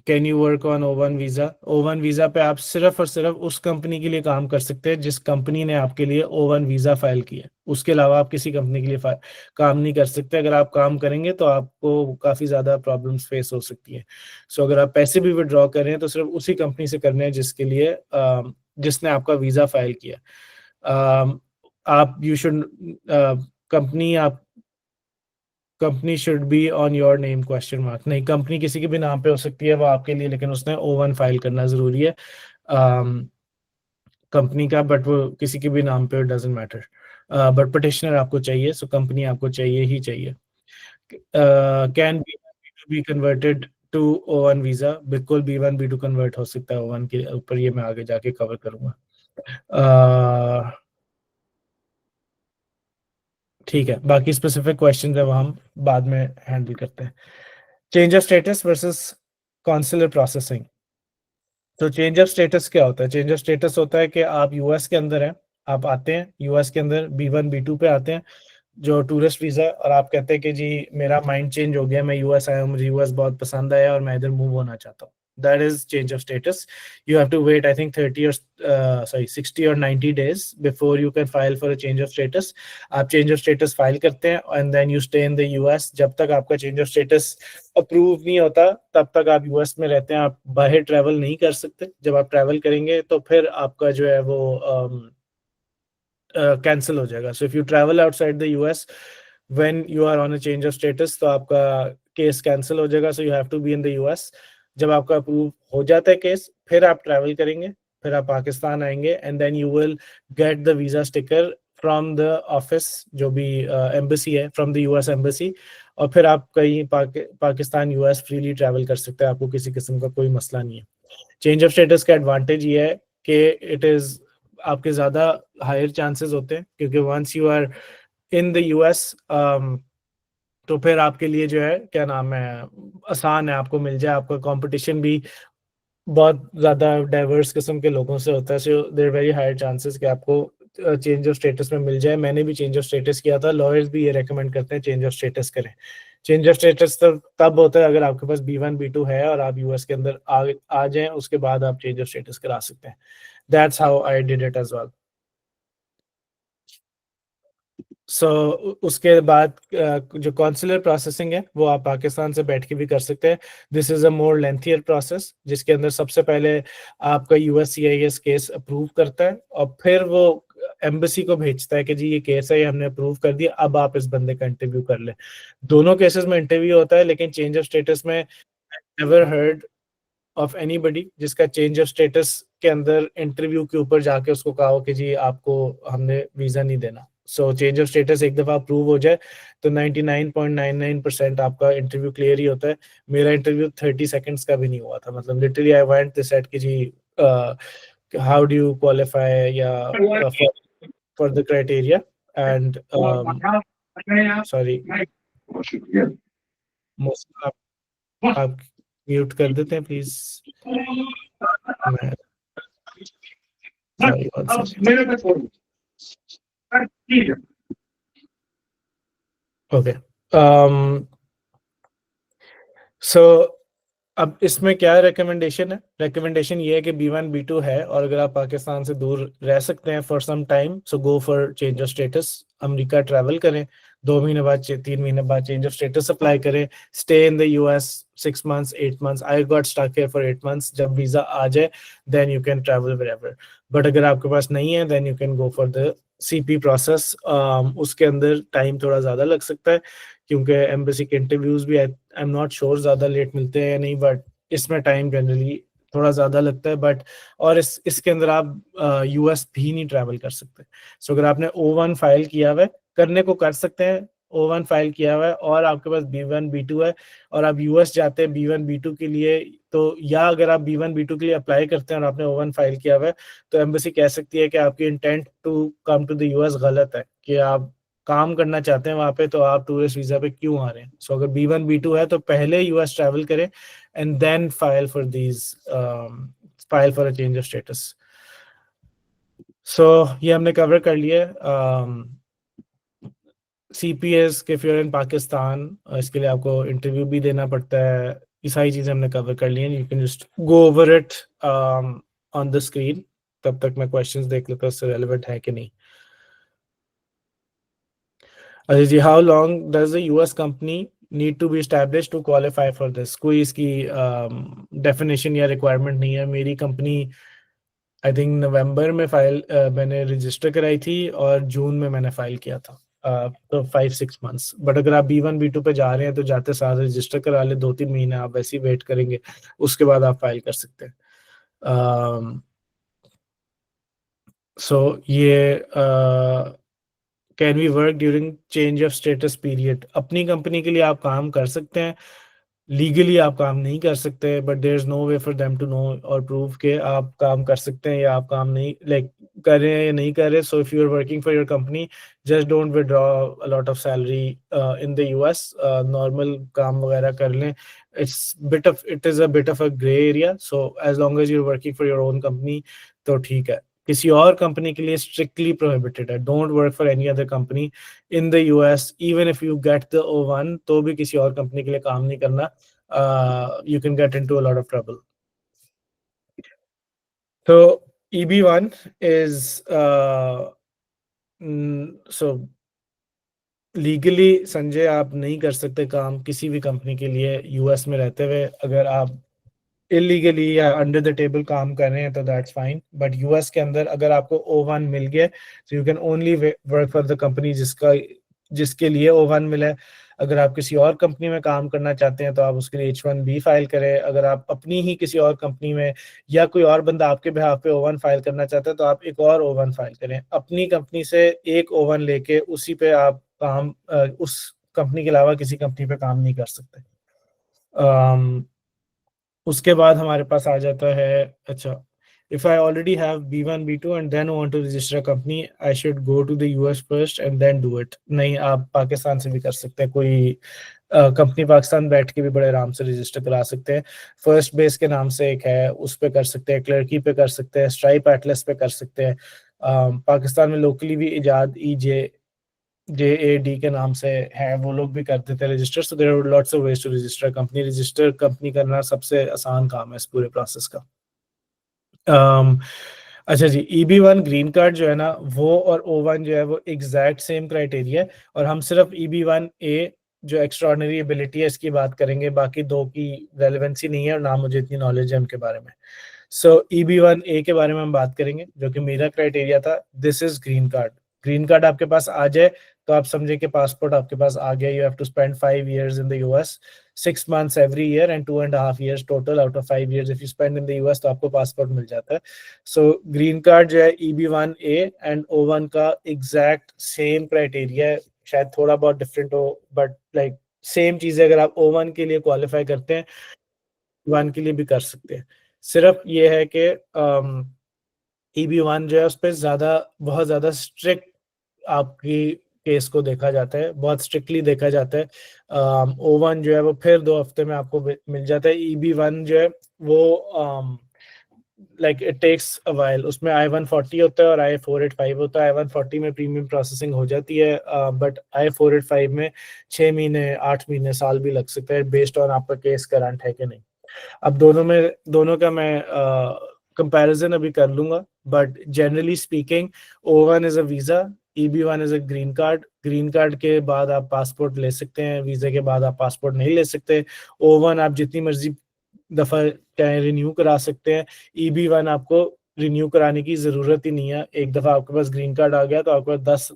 can you work on O1 visa. O1 visa पे आप सिर्फ और सिर्फ उस कंपनी के लिए काम कर सकते हैं जिस कंपनी ने आपके लिए O1 वीजा फाइल किया. उसके अलावा आप किसी कंपनी के लिए काम नहीं कर सकते. अगर आप काम करेंगे तो आपको काफी ज्यादा प्रॉब्लम्स फेस हो सकती है. सो अगर आप पैसे भी विड्रॉ कर रहे हैं तो सिर्फ उसी कंपनी से करने हैं जिसके लिए जिसने आपका वीजा फाइल किया. आप you should company should be on your name question mark. नहीं, कंपनी किसी के भी नाम पे हो सकती है वो आपके लिए, लेकिन उसने O1 फाइल करना जरूरी है कंपनी का, बट वो किसी के भी नाम पे डजंट मैटर. बट पिटिशनर आपको चाहिए, सो कंपनी आपको चाहिए ही चाहिए. Can be converted to O1 visa. बिल्कुल B1 B2 कन्वर्ट हो सकता है O1 के ऊपर. ये मैं आगे जाके कवर करूंगा. ठीक है, बाकी स्पेसिफिक क्वेश्चन है वो हम बाद में हैंडल करते हैं. Change of status versus consular processing. तो चेंज ऑफ स्टेटस क्या होता है? चेंज ऑफ स्टेटस होता है कि आप US के अंदर हैं, आप आते हैं US के अंदर B1 B2 पे आते हैं जो टूरिस्ट वीजा, और आप कहते हैं कि जी मेरा माइंड चेंज हो गया, मैं US आया हूँ, मुझे US बहुत पसंद आया और मैं इधर मूव होना चाहता हूँ. that is change of status. You have to wait, I think 30 or 60 or 90 days before you can file for a change of status. आप change of status file करते हैं and then you stay in the US. जब तक आपका change of status approve नहीं होता तब तक आप US में रहते हैं, आप बाहर travel नहीं कर सकते. जब आप travel करेंगे तो फिर आपका जो है वो cancel हो जाएगा. So if you travel outside the US when you are on a change of status तो आपका केस कैंसिल हो जाएगा. So you have to be in the US. जब आपका अप्रूव हो जाता है केस, फिर आप ट्रैवल करेंगे, फिर आप पाकिस्तान आएंगे and then you will get the visa sticker from the office, जो भी एम्बेसी है, फ्रॉम द यूएस एम्बेसी. और फिर आप कहीं पाकिस्तान यूएस फ्रीली ट्रैवल कर सकते हैं, आपको किसी किस्म का कोई मसला नहीं है. चेंज ऑफ स्टेटस का एडवांटेज ये है कि इट इज आपके ज़्यादा हायर चांसेस होते हैं, क्योंकि once you are in the US तो फिर आपके लिए जो है क्या नाम है, आसान है, आपको मिल जाए. आपका कंपटीशन भी बहुत ज़्यादा डाइवर्स किस्म के लोगों से होता है. So there very high chances कि आपको चेंज ऑफ स्टेटस में मिल जाए. मैंने भी चेंज ऑफ स्टेटस किया था. लॉयर्स भी ये रेकमेंड करते हैं चेंज ऑफ स्टेटस करें. चेंज ऑफ स्टेटस तब होता है अगर आपके पास B1 B2 है और आप यूएस के अंदर आ जाएं, उसके बाद आप चेंज ऑफ स्टेटस करा सकते हैं. That's how I did it as well. So उसके बाद जो कॉन्सुलर प्रोसेसिंग है वो आप पाकिस्तान से बैठ के भी कर सकते हैं. This is a more lengthier process, जिसके अंदर सबसे पहले आपका USCIS केस अप्रूव करता है और फिर वो एम्बेसी को भेजता है कि जी ये केस है, ये हमने अप्रूव कर दिया, अब आप इस बंदे का इंटरव्यू कर ले. दोनों केसेस में इंटरव्यू होता है, लेकिन चेंज ऑफ स्टेटस में नेवर हर्ड ऑफ एनीबडी जिसका चेंज ऑफ स्टेटस के अंदर इंटरव्यू के ऊपर जाके उसको कहा हो कि जी आपको हमने वीजा नहीं देना. सो चेंज ऑफ स्टेटस एक दफा अप्रूव हो जाए तो 99.99% आपका इंटरव्यू क्लियर ही होता है. मेरा इंटरव्यू 30 सेकंड्स का भी नहीं हुआ था. मतलब literally I went, they said कि जी हाउ डू यू क्वालिफाई या for the criteria and sorry आप म्यूट कर देते हैं प्लीज. ओके. सो अब इसमें क्या रिकमेंडेशन है? रिकमेंडेशन ये है कि B1 B2 है और अगर आप पाकिस्तान से दूर रह सकते हैं for some time, so go for change of status. America travel करें, 2 महीने बाद 3 महीने बाद चेंज ऑफ स्टेटस अप्लाई करें. Stay in the US 6 months 8 months. I got stuck here for 8 months. जब वीजा आ जाए then you can travel wherever. But अगर आपके पास नहीं है then you can go for the CP process. उसके अंदर टाइम थोड़ा ज़्यादा लग सकता है क्योंकि एम्बेसी के इंटरव्यूज भी आई एम नॉट श्योर ज़्यादा लेट मिलते हैं या नहीं, बट इसमें टाइम जनरली थोड़ा ज़्यादा लगता है. बट और इसके अंदर आप US भी नहीं ट्रैवल कर सकते. सो अगर आपने O1 फाइल किया हुआ है, करने को कर सकते हैं, O1 फाइल किया हुआ है और आपके पास B1 B2 है और आप US जाते हैं B1 B2 के लिए, तो या अगर आप B1 B2 के लिए अप्लाई करते हैं और आपने O1 फाइल किया हुआ है तो एम्बेसी कह सकती है कि आपकी intent to come to the US गलत है, कि आप काम करना चाहते हैं वहां पे तो आप टूरिस्ट वीजा पे क्यों आ रहे हैं. सो अगर B1 B2 है तो पहले US ट्रैवल करें and then file for a change of status. So ये हमने कवर कर लिया. CPS के फिर इन पाकिस्तान, इसके लिए आपको इंटरव्यू भी देना पड़ता है. ये सारी चीजें हमने कवर कर ली हैं. You can just go over it on the screen. तब तक मैं क्वेश्चंस देख लेता हूँ उससे रेलेवेंट है कि नहीं. Ajay ji, how long does the US company need to be established to qualify for this? कोई इसकी डेफिनेशन या रिक्वायरमेंट नहीं है. मेरी कंपनी आई थिंक नवंबर में मैंने रजिस्टर कराई थी और जून में मैंने फाइल किया था. तो 5-6 months. बट अगर आप B1 B2 पे जा रहे हैं तो जाते साथ रजिस्टर करा ले, 2-3 महीने आप वैसे ही वेट करेंगे, उसके बाद आप फाइल कर सकते हैं. सो ये can we work during change of status period? अपनी कंपनी के लिए आप काम कर सकते हैं, लीगली आप काम नहीं कर सकते, but there is no way for them to know और प्रूव के आप काम कर सकते हैं या आप काम नहीं कर रहे हैं या नहीं कर रहे. So if you are working for your company, just don't withdraw a lot of salary in the US. Normal काम वगैरह कर लें. It is a bit of a grey area. So as long as you are working for your own company तो ठीक है. किसी और कंपनी के लिए स्ट्रिक्टली प्रोहिबिटेड है. Don't work for any other company in the US. Even if you get the O1 तो भी किसी और कंपनी के लिए काम नहीं करना. You can get into a lot of trouble. So EB1 is so legally Sanjay आप नहीं कर सकते काम किसी भी कंपनी के लिए यूएस में रहते हुए। अगर आप इलीगली या अंडर द टेबल काम कर रहे हैं तो दैट्स फाइन, बट यूएस के अंदर अगर आपको O1 मिल गया तो you can only work for the company जिसके लिए O1 मिला है। अगर आप किसी और कंपनी में काम करना चाहते हैं तो आप उसके लिए H1B फाइल करें। अगर आप अपनी ही किसी और कंपनी में या कोई और बंदा आपके बिहाफ पे O1 फाइल करना चाहता है तो आप एक और O1 फाइल करें। अपनी कंपनी से एक O1 लेके उसी पे आप काम उस कंपनी के अलावा किसी कंपनी पे काम नहीं कर सकते। उसके बाद हमारे पास आ जाता है, अच्छा, if I already have B1 B2 and then want to register a company I should go to the US first and then do it। नहीं, आप पाकिस्तान से भी कर सकते हैं। कोई कंपनी पाकिस्तान बैठ के भी बड़े आराम से रजिस्टर करा सकते हैं। फर्स्ट बेस के नाम से एक है, उस पे कर सकते हैं, क्लर्की पे कर सकते हैं, स्ट्राइप एटलस पे कर सकते हैं। पाकिस्तान में लोकली भी इजाद JAD के नाम से है, वो लोग भी कर देते हैं register. So there are lots of ways to register company. Register company करना सबसे आसान काम है इस पूरे प्रोसेस का। अच्छा जी, EB1 ग्रीन कार्ड जो है ना, वो और O1 जो है वो एग्जैक्ट सेम क्राइटेरिया है, और हम सिर्फ EB1A जो एक्स्ट्राऑर्डिनरी एबिलिटी है इसकी बात करेंगे, बाकी दो की रेलेवेंसी नहीं है और ना मुझे इतनी नॉलेज है उनके बारे में। सो EB1A के बारे में हम बात करेंगे, जो कि मेरा क्राइटेरिया था। This is green card. Green card आपके पास आ जाए तो आप समझे कि पासपोर्ट आपके पास आ गया। You have to spend 5 years in the US, 6 months every year and 2.5 years total out of 5 years if you spend in the US, तो आपको पासपोर्ट मिल जाता है। सो ग्रीन कार्ड जो है EB1A एंड O1 का एग्जैक्ट सेम क्राइटेरिया है, शायद थोड़ा बहुत डिफरेंट हो बट लाइक सेम चीजें। अगर आप O1 के लिए क्वालिफाई करते हैं, E1 के लिए भी कर सकते हैं। सिर्फ ये है कि EB1 जो है उस पर बहुत ज्यादा स्ट्रिक्ट आपकी केस को देखा जाता है, बहुत स्ट्रिक्टली देखा जाता है। O1 जो है वो फिर 2 हफ्ते में आपको मिल जाता है। EB1 जो है वो like it takes a while. उसमें I-140 होता है और I-485 होता है। I-140 में प्रीमियम प्रोसेसिंग हो जाती है, बट I-485 में 6 महीने, 8 महीने, साल भी लग सकता है बेस्ड ऑन आपका केस करंट है कि नहीं। अब दोनों का मैं कंपैरिजन अभी कर लूंगा, but generally speaking O1 is a visa, EB1 is a green card. Green card के बाद आप पासपोर्ट ले सकते हैं, वीजा के बाद आप पासपोर्ट नहीं ले सकते। O1 आप जितनी मर्जी दफा चाहे रिन्यू करा सकते हैं। EB1 आपको रिन्यू कराने की जरूरत ही नहीं है। एक दफा आपके पास ग्रीन कार्ड आ गया तो आपके पास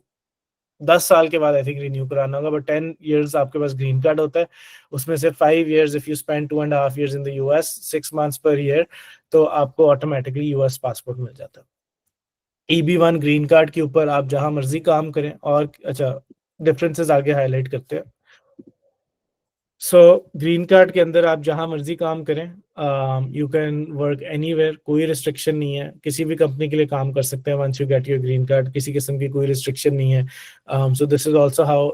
10 साल के बाद आई थिंक रिन्यू कराना होगा, बट 10 years आपके पास ग्रीन कार्ड होता है। उसमें से 5 years if you spend 2.5 years in the US, 6 months per year, तो आपको ऑटोमेटिकली US पासपोर्ट मिल जाता है। EB1 ग्रीन कार्ड के ऊपर आप जहां मर्जी काम करें। और अच्छा, डिफरेंसेस आगे हाईलाइट करते हैं। सो ग्रीन कार्ड के अंदर आप जहां मर्जी काम करें, यू कैन वर्क एनीवेयर, कोई रिस्ट्रिक्शन नहीं है। किसी भी कंपनी के लिए काम कर सकते हैं once you get your green card, किसी किस्म की कोई रिस्ट्रिक्शन नहीं है। So this is also how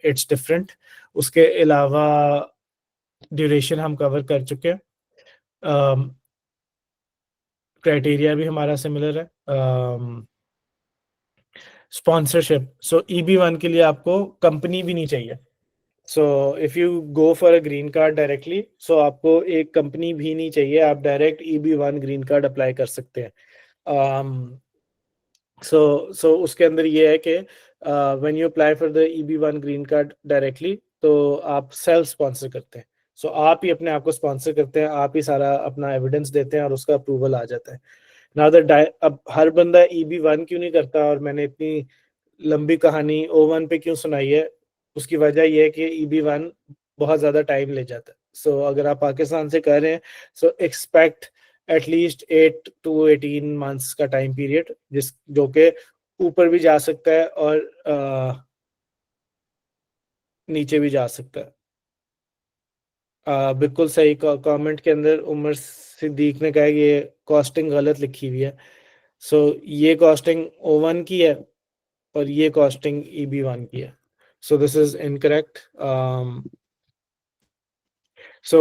it's different. उसके अलावा ड्यूरेशन हम कवर कर चुके हैं। क्राइटेरिया भी हमारा सिमिलर है। स्पॉन्सरशिप, सो EB1 के लिए आपको कंपनी भी नहीं चाहिए। So if you go for a green card directly, so आपको एक कंपनी भी नहीं चाहिए, आप direct EB1 green card apply कर सकते हैं। सो उसके अंदर ये है कि when you apply for the EB1 green card directly तो आप सेल्फ स्पॉन्सर करते हैं। सो आप ही अपने आप को स्पॉन्सर करते हैं, आप ही सारा अपना एविडेंस देते हैं और उसका अप्रूवल आ जाता है। नाउ अब हर बंदा EB1 क्यों नहीं करता, और मैंने इतनी लंबी कहानी O1 पे क्यों सुनाई है, उसकी वजह यह है कि EB1 बहुत ज्यादा टाइम ले जाता है। सो अगर आप पाकिस्तान से कर रहे हैं, सो एक्सपेक्ट एटलीस्ट 8 to 18 months का टाइम पीरियड, जो कि ऊपर भी जा सकता है और नीचे भी जा सकता है। बिल्कुल सही। कमेंट के अंदर उमर सिद्दीक ने कहा कि ये कॉस्टिंग गलत लिखी हुई है। सो ये कॉस्टिंग O1 की है और ये कॉस्टिंग EB1 की है। So this is incorrect. So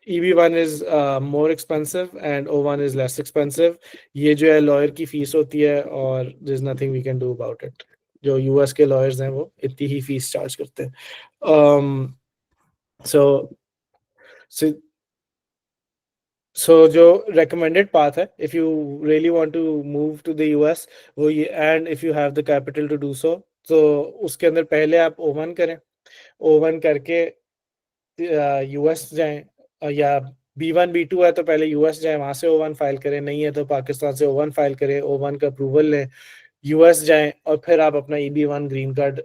EB1 is more expensive and O1 is less expensive. ये जो है लॉयर की फीस होती है और there's nothing we can do about it. जो US के लॉयर्स हैं वो इतनी ही फीस चार्ज करते हैं। So सो जो recommended path है, if you really want to move to the US, वो ये, and if you have the capital to do so, तो उसके अंदर पहले आप O1 करें, O1 करके यूएस जाएं, या B1 B2 है तो पहले यूएस जाएं, वहां से O1 फाइल करें, नहीं है तो पाकिस्तान से O1 फाइल करें, O1 का अप्रूवल लें, यूएस जाएं और फिर आप अपना EB1 ग्रीन कार्ड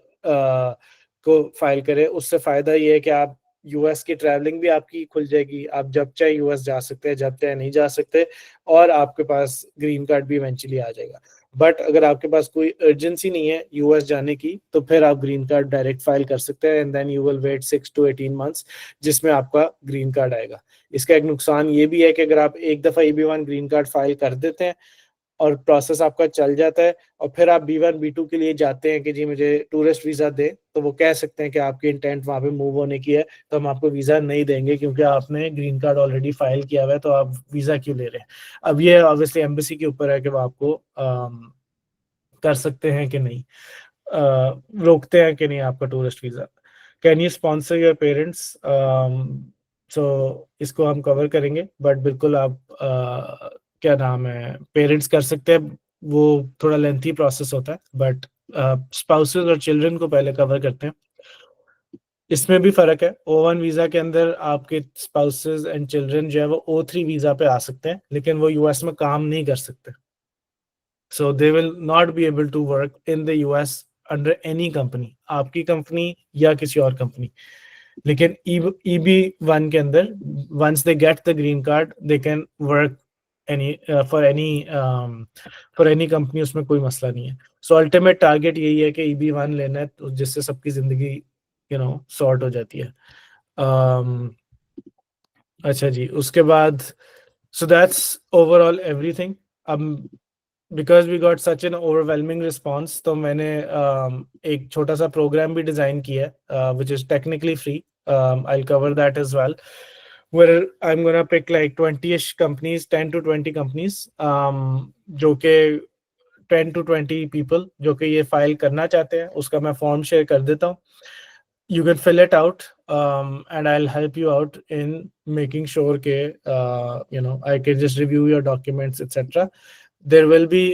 को फाइल करें। उससे फायदा ये है कि आप यूएस की ट्रैवलिंग भी आपकी खुल जाएगी, आप जब चाहे यूएस जा सकते हैं, जब चाहे नहीं जा सकते, और आपके पास ग्रीन कार्ड भी इवेंचुअली आ जाएगा। बट अगर आपके पास कोई अर्जेंसी नहीं है यूएस जाने की, तो फिर आप ग्रीन कार्ड डायरेक्ट फाइल कर सकते हैं, and then you will wait 6 to 18 months जिसमें आपका ग्रीन कार्ड आएगा। इसका एक नुकसान ये भी है कि अगर आप एक दफा EB1 ग्रीन कार्ड फाइल कर देते हैं और प्रोसेस आपका चल जाता है, और फिर आप B1 B2 के लिए जाते हैं कि जी मुझे टूरिस्ट वीजा दे, तो वो कह सकते हैं कि आपकी इंटेंट वहां पे मूव होने की है, तो हम आपको वीजा नहीं देंगे क्योंकि आपने ग्रीन कार्ड ऑलरेडी फाइल किया हुआ है, तो आप वीजा क्यों ले रहे हैं। अब ये ऑब्वियसली एम्बेसी के ऊपर है कि वो आपको कर सकते हैं कि नहीं, रोकते हैं कि नहीं आपका tourist visa. Can you sponsor your parents, so इसको हम कवर करेंगे, बट बिल्कुल आप क्या नाम है, पेरेंट्स कर सकते हैं, वो थोड़ा लेंथी प्रोसेस होता है, बट स्पाउसेस और चिल्ड्रन को पहले कवर करते हैं। इसमें भी फर्क है, O1 वीजा के अंदर आपके स्पाउसेस एंड चिल्ड्रन जो है वो O3 वीजा पे आ सकते हैं, लेकिन वो यूएस में काम नहीं कर सकते, so they will not be able to work in the US under any company, आपकी कंपनी या किसी और कंपनी। लेकिन EB1 के अंदर once they get the green card they can work any for any company, उसमें कोई मसला नहीं है। so ultimate target यही है कि EB1 लेना है, तो जिससे सबकी जिंदगी सॉर्ट हो जाती है। अच्छा जी, उसके बाद so that's overall everything। अब because we got such an overwhelming response, तो मैंने एक छोटा सा प्रोग्राम भी डिजाइन किया है which is technically free, I will cover that as well, where I'm gonna pick like 20ish companies, 10 to 20 companies, जो के 10 to 20 people जो कि ये फाइल करना चाहते हैं, उसका मैं फॉर्म शेयर कर देता हूँ। You can fill it out, and I'll help you out in making sure के I can just review your documents etc. There will be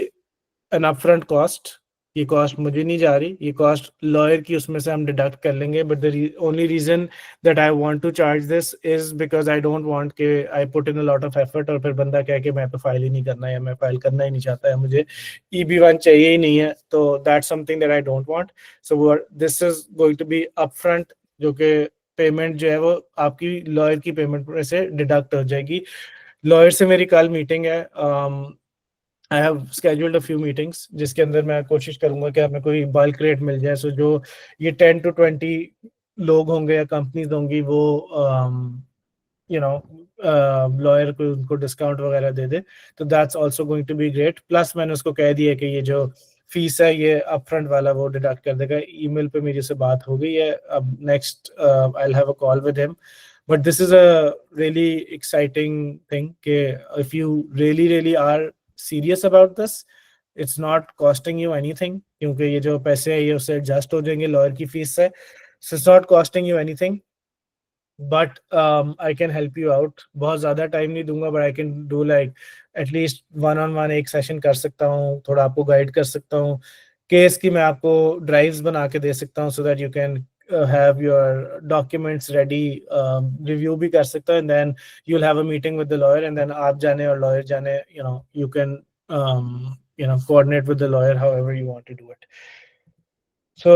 an upfront cost, ये कॉस्ट मुझे नहीं जा रही, ये कॉस्ट लॉयर की उसमें से हम डिडक्ट कर लेंगे, but the only reason that I want to charge this is because I don't want के I put in a lot of effort और फिर बंदा कहे कि मैं तो फाइल ही नहीं करना, या मैं फाइल करना ही नहीं चाहता, या मुझे EB1 चाहिए ही नहीं है, तो that's something that I don't want. So this is going to be upfront, जो कि पेमेंट जो है वो आपकी लॉयर की पेमेंट में से डिडक्ट हो जाएगी। लॉयर से मेरी कल मीटिंग है, I have scheduled a few meetings, जिसके अंदर मैं कोशिश करूंगा कि हमें कोई बल्क रेट मिल जाए, सो जो ये 10 to 20 लोग होंगे या कंपनीज होंगी, वो लॉयर को उनको डिस्काउंट वगैरह दे दे, तो that's also going to be great. Plus मैंने उसको कह दिया कि ये जो फीस है ये अपफ्रंट वाला वो डिडक्ट कर देगा। ईमेल पे मेरी से बात हो गई है, अब next I will have a call with him, but this is a really exciting thing कि if you really are serious about this, it's not costing you anything, क्योंकि ये जो पैसे है ये उससे एडजस्ट हो जाएंगे लॉयर की फीस से, so it's not costing you anything, but I can help you out। बहुत ज़्यादा टाइम नहीं दूंगा, but I can do like at least one on one एक सेशन कर सकता हूँ, थोड़ा आपको गाइड कर सकता हूँ, केस की मैं आपको ड्राइव्स बना के दे सकता हूँ, so that you can have your documents ready, review भी कर सकता हूँ, and then you'll have a meeting with the lawyer, and then आप जाने और lawyer जाने, you can coordinate with the lawyer however you want to do it। So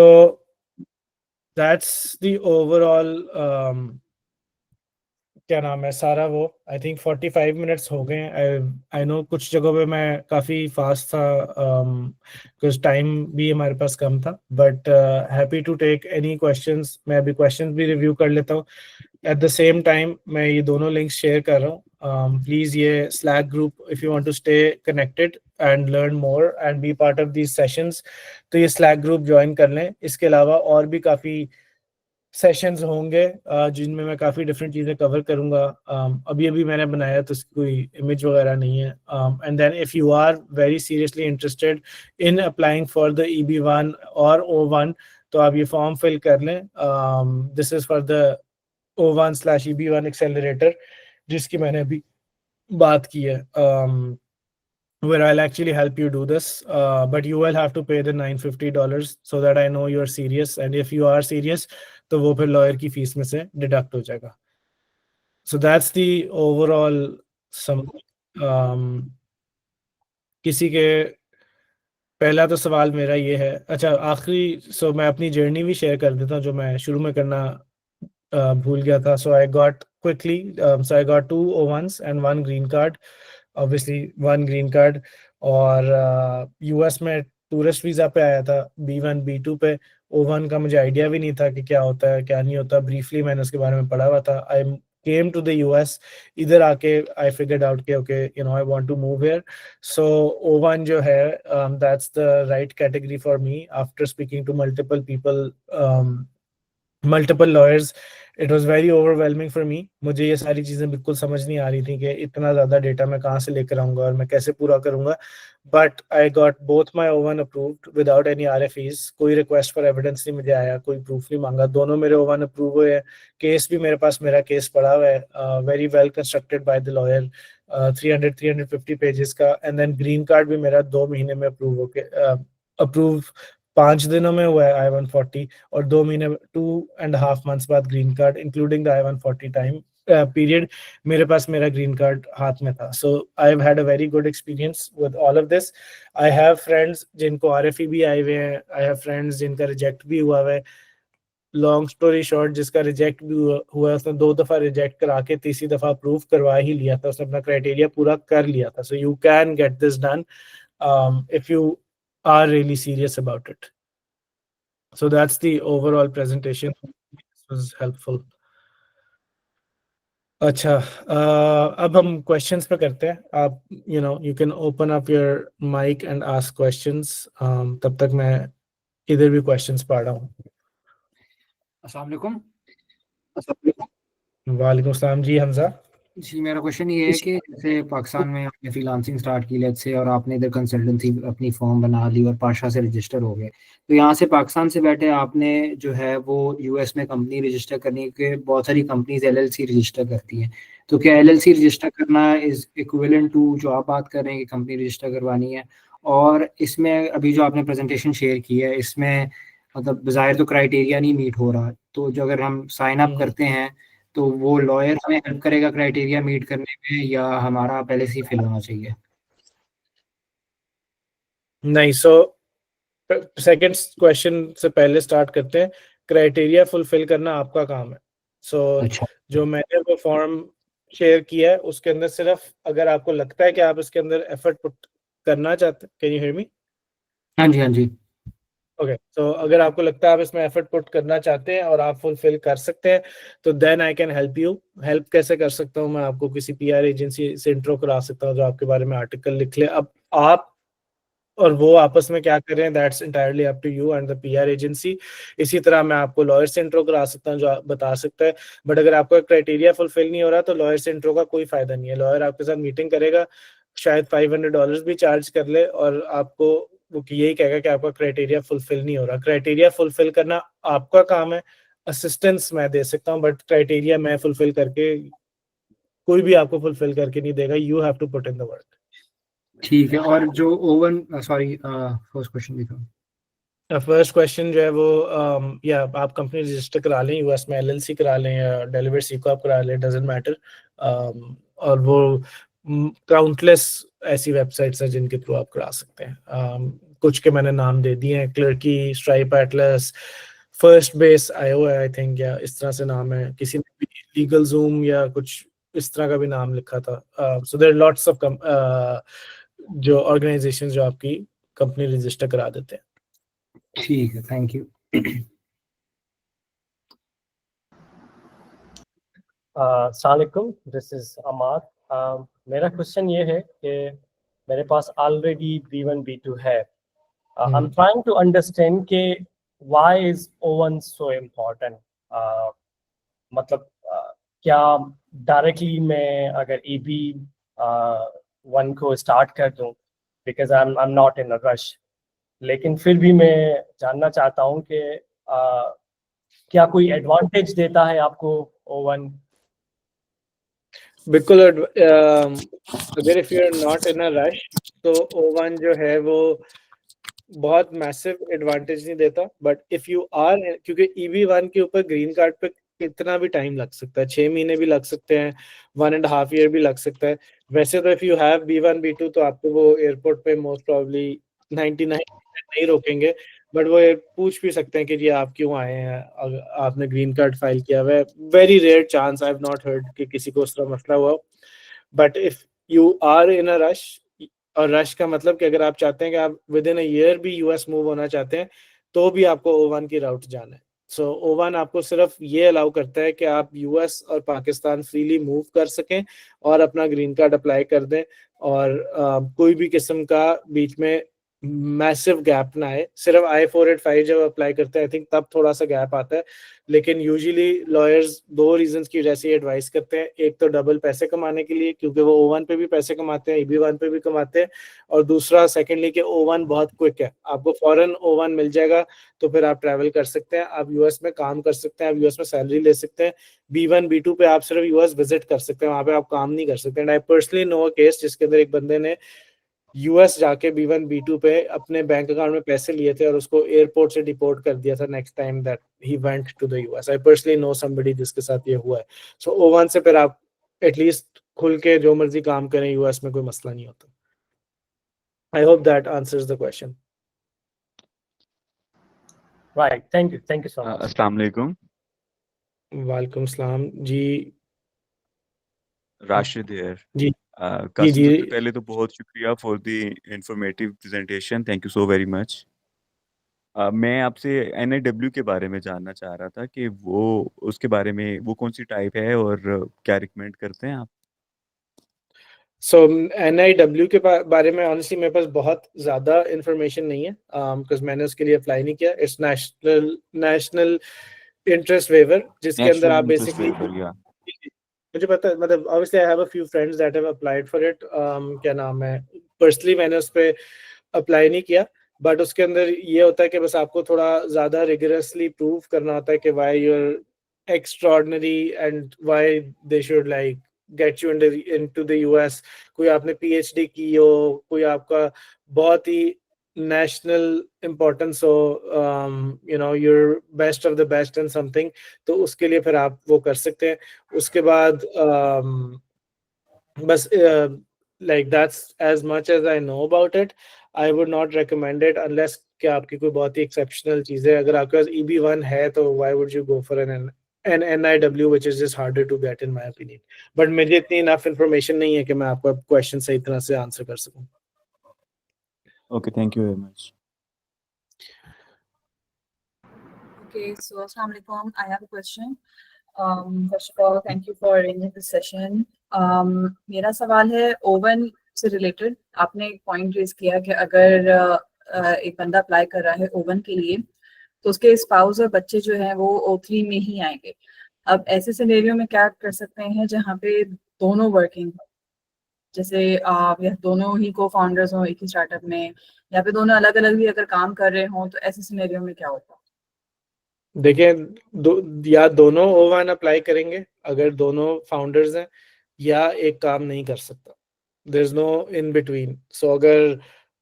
that's the overall क्या नाम है सारा वो। आई थिंक 45 मिनट्स हो गए। आई नो कुछ जगहों पे मैं काफ़ी फास्ट था, कुछ टाइम भी हमारे पास कम था, but happy to take any questions. मैं अभी क्वेश्चंस भी रिव्यू कर लेता हूँ। एट द सेम टाइम मैं ये दोनों लिंक्स शेयर कर रहा हूँ। प्लीज़ ये Slack group, if you want to stay connected and learn more and be part of these sessions, तो ये स्लैक ग्रुप ज्वाइन कर लें। इसके अलावा और भी काफ़ी सेशंस होंगे जिनमें मैं काफ़ी डिफरेंट चीज़ें कवर करूँगा। अभी अभी मैंने बनाया तो इसकी कोई इमेज वगैरह नहीं है। And then if you are very seriously interested in applying for the EB1 और O1, तो आप ये फॉर्म फिल कर लें। This is for the O1/EB1 accelerator, जिसकी मैंने अभी बात की है, where I'll actually help you do this, but you will have to pay the $950 so that I know you are serious, and if you are serious तो वो फिर लॉयर की फीस में से डिडक्ट हो जाएगा. So that's the overall sum. किसी के पहला तो सवाल मेरा ये है, अच्छा आखिरी, सो मैं अपनी जर्नी भी शेयर कर देता हूँ जो मैं शुरू में करना भूल गया था. So I got quickly, so I got 2 O1s and 1 green card, obviously 1 green card, और यूएस में टूरिस्ट वीजा पे आया था, B1 B2 पे. O1 का मुझे आइडिया भी नहीं था कि क्या होता है क्या नहीं होता, ब्रीफली मैंने उसके बारे में पढ़ा हुआ था. I came to the US, इधर आके आई फिगर्ड आउट के okay you know I want to move here. So O1 जो है, that's the right category for me. After speaking to multiple people, multiple lawyers, it was very overwhelming for me. मुझे ये सारी चीज़ें बिल्कुल समझ नहीं आ रही थी कि इतना ज़्यादा डेटा मैं कहाँ से लेकर आऊँगा और मैं कैसे पूरा करूँगा. But I got both my O1 approved without any RFEs. कोई request for evidence नहीं मुझे आया, कोई proof नहीं मांगा. दोनों मेरे O1 approve हुए हैं. केस भी मेरे पास, मेरा केस पड़ा हुआ है, very well constructed by the lawyer, 350 pages का. एंड देन ग्रीन कार्ड भी मेरा 2 महीने में अप्रूव होके, अप्रूव 5 दिनों में हुआ है I-140, और 2 महीने, 2.5 months बाद green card, including the I-140 time period, मेरे पास मेरा ग्रीन कार्ड हाथ में था. So I have had a very good experience with all of this. I have friends जिनको RFE भी आए हुए हैं, आई हैव फ्रेंड्स जिनका रिजेक्ट भी हुआ है. लॉन्ग स्टोरी शॉर्ट, जिसका रिजेक्ट भी हुआ उसने 2 दफा रिजेक्ट करा के तीसरी दफा अप्रूव करवा ही लिया था, उसने अपना क्राइटेरिया पूरा कर लिया था. So you can get this done if you are really serious about it. So that's the overall presentation. This was helpful. अच्छा, अब हम क्वेश्चंस पे करते हैं. आप you can open up your mic and ask questions. तब तक मैं इधर भी क्वेश्चंस पढ़ रहा हूँ. अस्सलाम वालेकुम. वालेकुम अस्सलाम जी हमजा. जी, मेरा क्वेश्चन ये है कि जैसे पाकिस्तान में आपने फ्रीलांसिंग स्टार्ट की लेट्स से, और आपने इधर कंसल्टेंसी अपनी फॉर्म बना ली और पाशा से रजिस्टर हो गए, तो यहाँ से पाकिस्तान से बैठे आपने जो है वो यूएस में कंपनी रजिस्टर करने के, बहुत सारी कंपनीज एलएलसी रजिस्टर करती हैं, तो क्या एलएलसी रजिस्टर करना इज इक्विवेलेंट टू जो आप बात कर रहे हैं कि कंपनी रजिस्टर करवानी है? और इसमें अभी जो आपने प्रेजेंटेशन शेयर की है, इसमें मतलब बज़ाहिर तो क्राइटेरिया नहीं मीट हो रहा, तो जो अगर हम साइन अप करते हैं तो वो लॉयर हमें हेल्प करेगा क्राइटेरिया मीट करने में, या हमारा पहले से ही फिल होना चाहिए? नहीं, सो सेकंड क्वेश्चन से पहले स्टार्ट करते हैं. क्राइटेरिया फुलफिल करना आपका काम है. सो अच्छा. जो मैंने वो फॉर्म शेयर किया है उसके अंदर सिर्फ अगर आपको लगता है कि आप इसके अंदर एफर्ट पुट करना चाहते हैं, कैन यू हियर मी? हाँ जी, हाँ जी. ओके, तो अगर आपको लगता है आप इसमें एफर्ट पुट करना चाहते हैं और आप फुलफिल कर सकते हैं तो then I can help you. Help कैसे कर सकता हूँ? मैं आपको किसी PR एजेंसी से इंट्रो करा सकता हूँ जो आपके बारे में आर्टिकल लिख ले. अब आप और वो आपस में क्या कर रहे हैं, that's entirely up to you and the PR agency. इसी तरह मैं आपको लॉयर से इंट्रो करा सकता हूँ जो बता सकता है. बट अगर आपका क्राइटेरिया फुलफिल नहीं हो रहा तो लॉयर से इंट्रो का कोई फायदा नहीं है. लॉयर आपके साथ मीटिंग करेगा, शायद $500 भी चार्ज कर ले, और आपको वो यही कहेगा कि आपका क्राइटेरिया फुलफिल नहीं हो रहा. क्राइटेरिया फुलफिल करना आपका काम है. असिस्टेंस मैं दे सकता हूँ, बट क्राइटेरिया मैं फुलफिल करके, कोई भी आपको फुलफिल करके नहीं देगा. You have to put in the work. ठीक है. और जो ओवन, सॉरी, फर्स्ट क्वेश्चन भी था. फर्स्ट क्वेश्चन जो है वो, या आप कंपनी रजिस्टर करा लें यूएस में, LLC करा लें या डेलीवेट सी कॉर्प करा लें, डजंट मैटर. और वो काउंटलेस ऐसी वेबसाइट्स हैं जिनके थ्रू आप करा सकते हैं. कुछ के मैंने नाम दे दिए हैं, Clerky, Stripe Atlas, First Base IO है आई थिंक, या इस तरह से नाम है. किसी ने भी लीगल जूम या कुछ इस तरह का भी नाम लिखा था. सो देयर लॉट्स ऑफ जो ऑर्गेनाइजेशन जो आपकी कंपनी रजिस्टर करा देते हैं. ठीक है, थैंक यू. अस्सलाम वालेकुम, दिस इज अमार. मेरा क्वेश्चन ये है कि मेरे पास ऑलरेडी B1 B2 है. I am trying to understand के why is O1 so important. मतलब क्या डायरेक्टली मैं अगर EB1 को स्टार्ट कर दूं, because I am not in a rush, लेकिन फिर भी मैं जानना चाहता हूं कि क्या कोई एडवांटेज देता है आपको O1? बिल्कुल। अगर if you are not in a rush तो O1 जो है वो बहुत मैसिव एडवांटेज नहीं देता, बट इफ यू आर, क्योंकि EB1 के ऊपर ग्रीन कार्ड पे कितना भी टाइम लग सकता है, 6 महीने भी लग सकते हैं, 1.5 ईयर भी लग सकता है। वैसे तो if you have B1 B2 तो आपको वो एयरपोर्ट पे मोस्ट प्रॉब्ली 99% नहीं रोकेंगे, बट वो पूछ भी सकते हैं कि जी आप क्यों आए हैं, अगर आपने ग्रीन कार्ड फाइल किया हुआ है। Very rare chance, I have not heard कि किसी को उस तरह मसला हुआ। But if you are in a rush, और रश का मतलब कि अगर आप चाहते हैं कि आप विद इन अ ईयर भी यूएस मूव होना चाहते हैं, तो भी आपको O1 की राउट जाना है। सो O1 आपको सिर्फ ये अलाउ करता है कि आप यूएस और पाकिस्तान फ्रीली मूव कर सकें और अपना ग्रीन कार्ड अप्लाई कर दें, और कोई भी किस्म का बीच में मैसिव गैप ना आए। सिर्फ I-485 जब अप्लाई करते हैं आई थिंक तब थोड़ा सा गैप आता है, लेकिन यूजुअली लॉयर्स 2 रीजंस की वजह से एडवाइस करते हैं। एक तो डबल पैसे कमाने के लिए, क्योंकि वो O1 पे भी पैसे कमाते हैं, EB1 पे भी कमाते हैं, और दूसरा सेकेंडली कि O1 बहुत क्विक है, आपको फॉरन O1 मिल जाएगा, तो फिर आप ट्रैवल कर सकते हैं, आप यूएस में काम कर सकते हैं, आप यूएस में सैलरी ले सकते हैं। B1 B2 पे आप सिर्फ यूएस विजिट कर सकते हैं, वहां पे आप काम नहीं कर सकते। And I personally no a case जिसके अंदर एक बंदे ने यूएस जाके B1 B2 पे अपने बैंक अकाउंट में पैसे लिए थे और उसको एयरपोर्ट से डिपोर्ट कर दिया था next time that he went to the US. I personally know somebody जिसके साथ ये हुआ है। सो O1 से फिर आप एटलीस्ट खुल के जो मर्जी काम करें, यूएस में कोई मसला नहीं होता। I hope that answers the question. Right. Thank you so much. अस्सलाम वालेकुम। वालेकुम सलाम जी। राशिद हियर। जी कासिम जी सबसे पहले तो बहुत शुक्रिया for the informative presentation, thank you so very much. मैं आपसे NIW के बारे में जानना चाह रहा था कि वो उसके बारे में वो कौन सी टाइप है और क्या रिकमेंड करते हैं आप? सो NIW के बारे में ऑनेस्टली मेरे पास बहुत ज़्यादा इंफॉर्मेशन नहीं है, बिकॉज मैंने उसके लिए अप्लाई नहीं किया। इट्स नेशनल इंटरेस्ट वेवर, जिसके अंदर नेशनल आप इंटरेस्ट बेसिकली, वेवर, या मुझे पता है, मतलब obviously I have a few friends that have applied for it. क्या नाम है, पर्सनली मैंने उस पर अप्लाई नहीं किया, बट उसके अंदर ये होता है कि बस आपको थोड़ा ज़्यादा रिगरसली प्रूव करना होता है कि why you're extraordinary and why they should like get you into the US। कोई आपने PhD की हो, कोई आपका बहुत ही नेशनल इम्पोर्टेंस हो, you know you're best of the best in something, तो उसके लिए फिर आप वो कर सकते हैं। उसके बाद बस like that's as much as I know about it. I would not recommend it unless कि आपकी कोई बहुत ही एक्सेप्शनल चीज़ है। अगर आपके पास EB1 है तो why would you go for an NIW which is just harder to get in my opinion। But मुझे इतनी इनफ इंफॉर्मेशन नहीं है कि मैं आपका क्वेश्चन सही तरह से आंसर कर सकूं। Okay, thank you very much. Okay, so Assalamualaikum. I have a question. First of all, thank you for arranging this session. मेरा सवाल है O1 से रिलेटेड। आपने एक पॉइंट रेज किया कि अगर एक बंदा अप्लाई कर रहा है O1 के लिए, तो उसके स्पाउस और बच्चे जो हैं वो O3 में ही आएंगे। अब ऐसे सिनेरियो में क्या कर सकते हैं जहाँ पे दोनों वर्किंग हो, जैसे या दोनों ही को फाउंडर्स हों एक ही स्टार्टअप में, या फिर दोनों अलग अलग भी अगर काम कर रहे हों, तो ऐसे सिनेरियो में क्या होता है? देखिए, या दोनों O1 अप्लाई करेंगे अगर दोनों फाउंडर्स हैं, या एक काम नहीं कर सकता। There is no in between. So अगर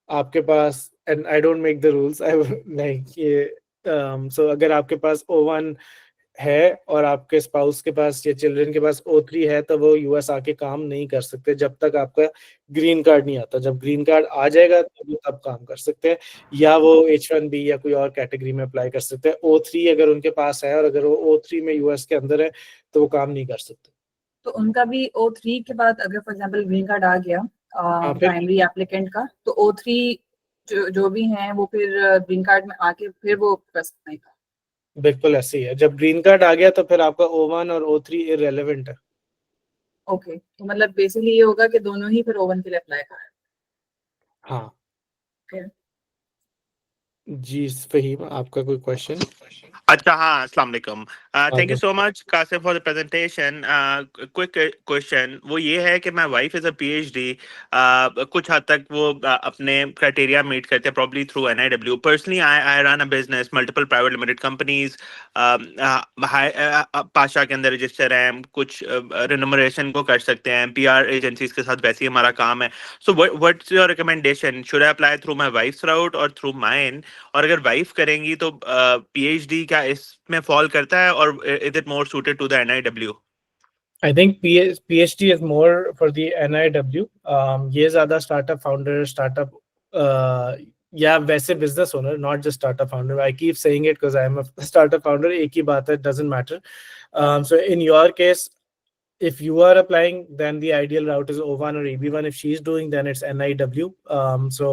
आपके पास, and I don't make the rules, I like ये, सो अगर आपके पास O1 है और आपके स्पाउस के पास या चिल्ड्रन के पास O3 है, तो वो US आके काम नहीं कर सकते जब तक आपका ग्रीन कार्ड नहीं आता। जब ग्रीन कार्ड आ जाएगा तो वो तब काम कर सकते हैं, या वो H1B या कोई और कैटेगरी में अप्लाई कर सकते हैं। O3 अगर उनके पास है और अगर वो O3 में US के अंदर है तो वो काम नहीं कर सकते। तो उनका भी O3 के बाद अगर फॉर एग्जांपल ग्रीन कार्ड आ गया फिर प्राइमरी एप्लीकेंट का, तो O3 जो भी हैं वो फिर ग्रीन कार्ड में आके फिर वो कर सकते हैं। बिल्कुल ऐसे ही है, जब ग्रीन कार्ड आ गया तो फिर आपका O1 और O3 इररेलेवेंट है। ओके, तो मतलब बेसिकली ये होगा कि दोनों ही फिर O1 के लिए अप्लाई करें। हाँ, Okay. जी फहीम, आपका कोई क्वेश्चन? अच्छा हाँ, अस्सलाम वालेकुम। Thank you so much Kashif for the presentation. Quick question वो ये है कि my wife is a PhD, कुछ हद तक वो अपने क्राइटेरिया मीट करते हैं probably through NIW. Personally I run a business, multiple private limited companies, PASHA के अंदर रजिस्टर हैं, कुछ रिनोमरेशन को कर सकते हैं, पीआर एजेंसीज के साथ वैसे ही हमारा काम है। So what's your recommendation, should I apply through my wife's route और थ्रू माइन? और अगर वाइफ करेंगी तो पीएचडी क्या इसमें फॉल करता है, और is it more suited to the NIW? I think PhD is more for the NIW. ये ज़्यादा startup founder, startup या वैसे business owner, not just startup founder. I keep saying it because I am a startup founder. एक ही बात है, doesn't matter. So in your case, if you are applying, then the ideal route is O1 or EB1. If she's doing, then it's NIW. So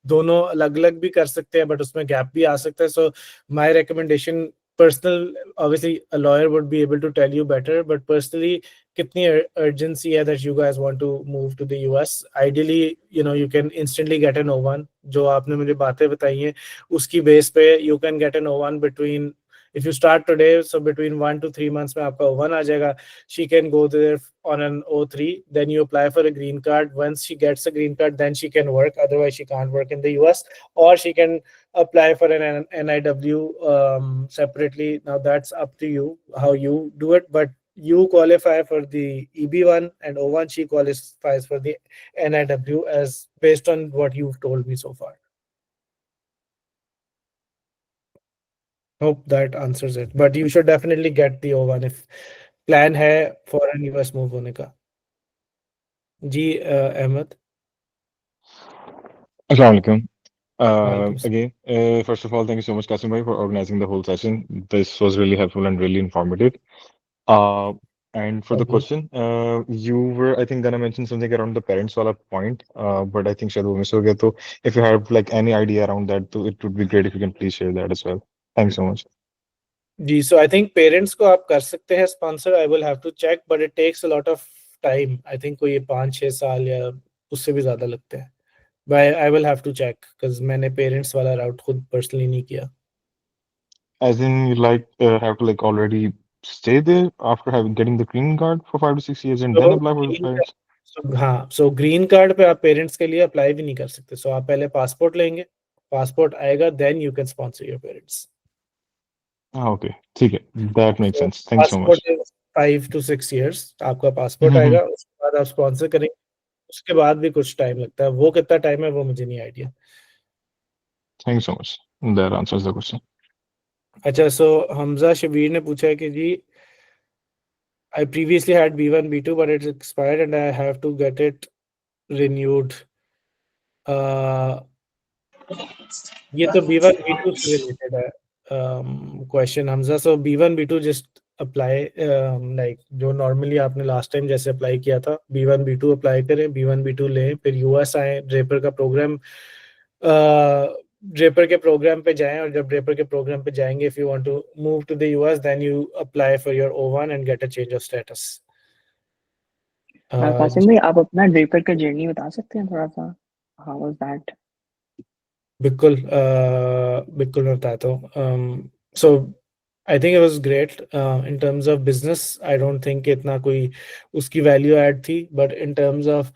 दोनों अलग-अलग भी कर सकते हैं, but उसमें gap भी आ सकता है. So my recommendation, personal, obviously a lawyer would be able to tell you better, but personally, kitni urgency hai that you guys want to move to the US? Ideally, you can instantly get an O1. जो आपने मुझे बातें बताई हैं, उसकी base पे you can get an O1 between, if you start today, so between 1 to 3 months में आपका O1 आ जाएगा. She can go there on an O3, then you apply for a green card. Once she gets a green card, then she can work. Otherwise, she can't work in the US, or she can apply for an NIW separately. Now that's up to you how you do it, but you qualify for the EB1, and O1 she qualifies for the NIW, as based on what you've told me so far. Hope that answers it, but you should definitely get the O1 if plan है foreign US move होने का. जी Ahmad. Assalamualaikum. Walaikum Again, first of all, thank you so much, Qasim bhai, for organizing the whole session. This was really helpful and really informative. And for the Okay. question, you were, I think, gonna mention something around the parents wala point, but I think शायद वो miss हो गया. तो if you have like any idea around that, तो it would be great if you can please share that as well. Thanks so much. Ji, so I think parents को आप कर सकते हैं sponsor. I will have to check, but it takes a lot of time. I think कोई 5-6 साल या उससे भी ज़्यादा लगते हैं. But I will have to check because मैंने parents वाला route खुद personally नहीं किया. As in, you like have to like already stay there after getting the green card for 5 to 6 years and then apply for the parents. हाँ, so green card पे आप parents के लिए apply भी नहीं कर सकते. So आप पहले passport लेंगे, passport आएगा, then you can sponsor your parents. Okay, ठीक है, that makes sense. Thanks so much. Passport is 5 to 6 years. आपका passport आएगा, उसके बाद आप sponsor करेंगे, उसके बाद भी कुछ time लगता है. वो कितना time है वो मुझे नहीं idea. Thanks so much. That answers the question. अच्छा, so हमजा शबीर ने पूछा है कि जी I previously had B1 B2 but it's expired and I have to get it renewed. ये तो B1 B2 से related है question Hamza. So B1 B2 just apply like जो normally आपने last time जैसे apply किया था, B1 B2 apply करें, B1 B2 लें, फिर US आए, Draper का program, Draper के program पे जाएं, और जब Draper के program पे जाएंगे, if you want to move to the US, then you apply for your O1 and get a change of status. Qasim भाई, आप अपना ड्रेपर का जर्नी बता सकते हैं थोड़ा सा? How was that? बिल्कुल बिल्कुल मैं बताता हूँ. So I think it was great in terms of business. I don't think इतना कोई उसकी value add थी, but in terms of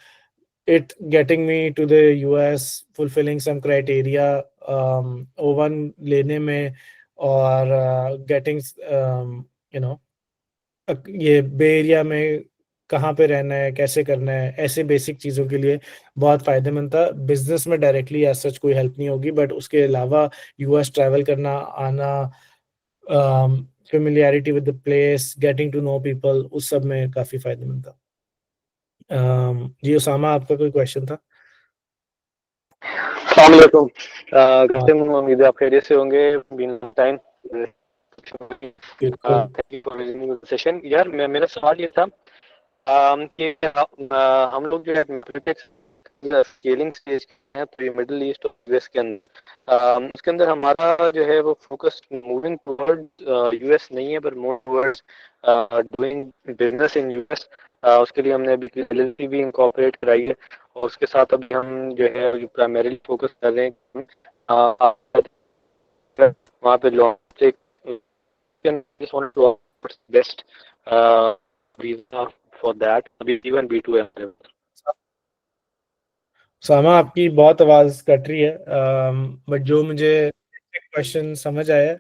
it getting me to the US, fulfilling some criteria, O1 लेने में, और getting ये बे एरिया में कहाँ पे रहना है, कैसे करना है, ऐसे बेसिक चीज़ों के लिए बहुत फ़ायदेमंद था. बिजनेस में डायरेक्टली एज सच कोई हेल्प नहीं होगी, बट उसके अलावा यूएस ट्रैवल करना, आना, familiarity with the place, getting to know people, उस सब में काफ़ी फ़ायदेमंद था. जी उसामा, आपका कोई क्वेश्चन था? अस्सलाम वालेकुम. उम्मीद है आप खैरियत से होंगे. Been time. Thank you for organising the session. यार मेरा सवाल ये था कि हम लोग जो है स्केलिंग स्टेज है पूरी मिडिल ईस्ट और यूएस के अंदर, उसके अंदर हमारा जो है वो फोकस मूविंग टुवर्ड यूएस नहीं है, पर more towards doing business in US. उसके लिए हमने अभी एलएलपी भी इनकॉर्पोरेट कराई है, और उसके साथ अभी हम जो है प्राइमरीली फोकस कर रहे हैं वहाँ पे लॉन्च एक just wanted to ask what's the best visa for that अभी B1 B2 है हमारे पास। सामा आपकी बहुत आवाज कट रही है, बट जो मुझे क्वेश्चन समझ आया,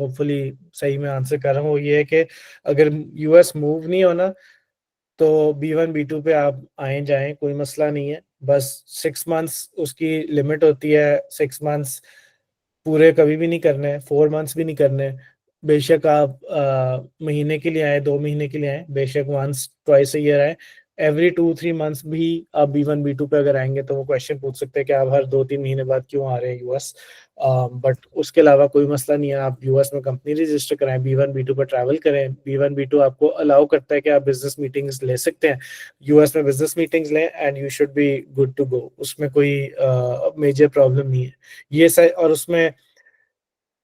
होपफुली सही में आंसर कर रहा हूँ, वो ये है कि अगर यूएस मूव नहीं होना तो B1 B2 पे आप आए जाएं, कोई मसला नहीं है। बस 6 मंथ्स उसकी लिमिट होती है, 6 मंथ्स पूरे कभी भी नहीं करने, 4 मंथ्स भी नहीं करने। बेशक आप महीने के लिए आए, 2 महीने के लिए आए, बेशक वंस ट्वाइस अ ईयर आए, एवरी 2-3 मंथ्स भी आप B1 B2 पे अगर आएंगे तो वो क्वेश्चन पूछ सकते हैं कि आप हर 2-3 महीने बाद क्यों आ रहे हैं यूएस। बट उसके अलावा कोई मसला नहीं है, आप यूएस में कंपनी रजिस्टर कराएं, B1 B2 पर ट्रैवल करें। B1 B2 आपको अलाउ करता है कि आप बिजनेस मीटिंग्स ले सकते हैं, यूएस में बिजनेस मीटिंग्स लें and you should be good to go, उसमें कोई मेजर प्रॉब्लम नहीं है ये सही। और उसमें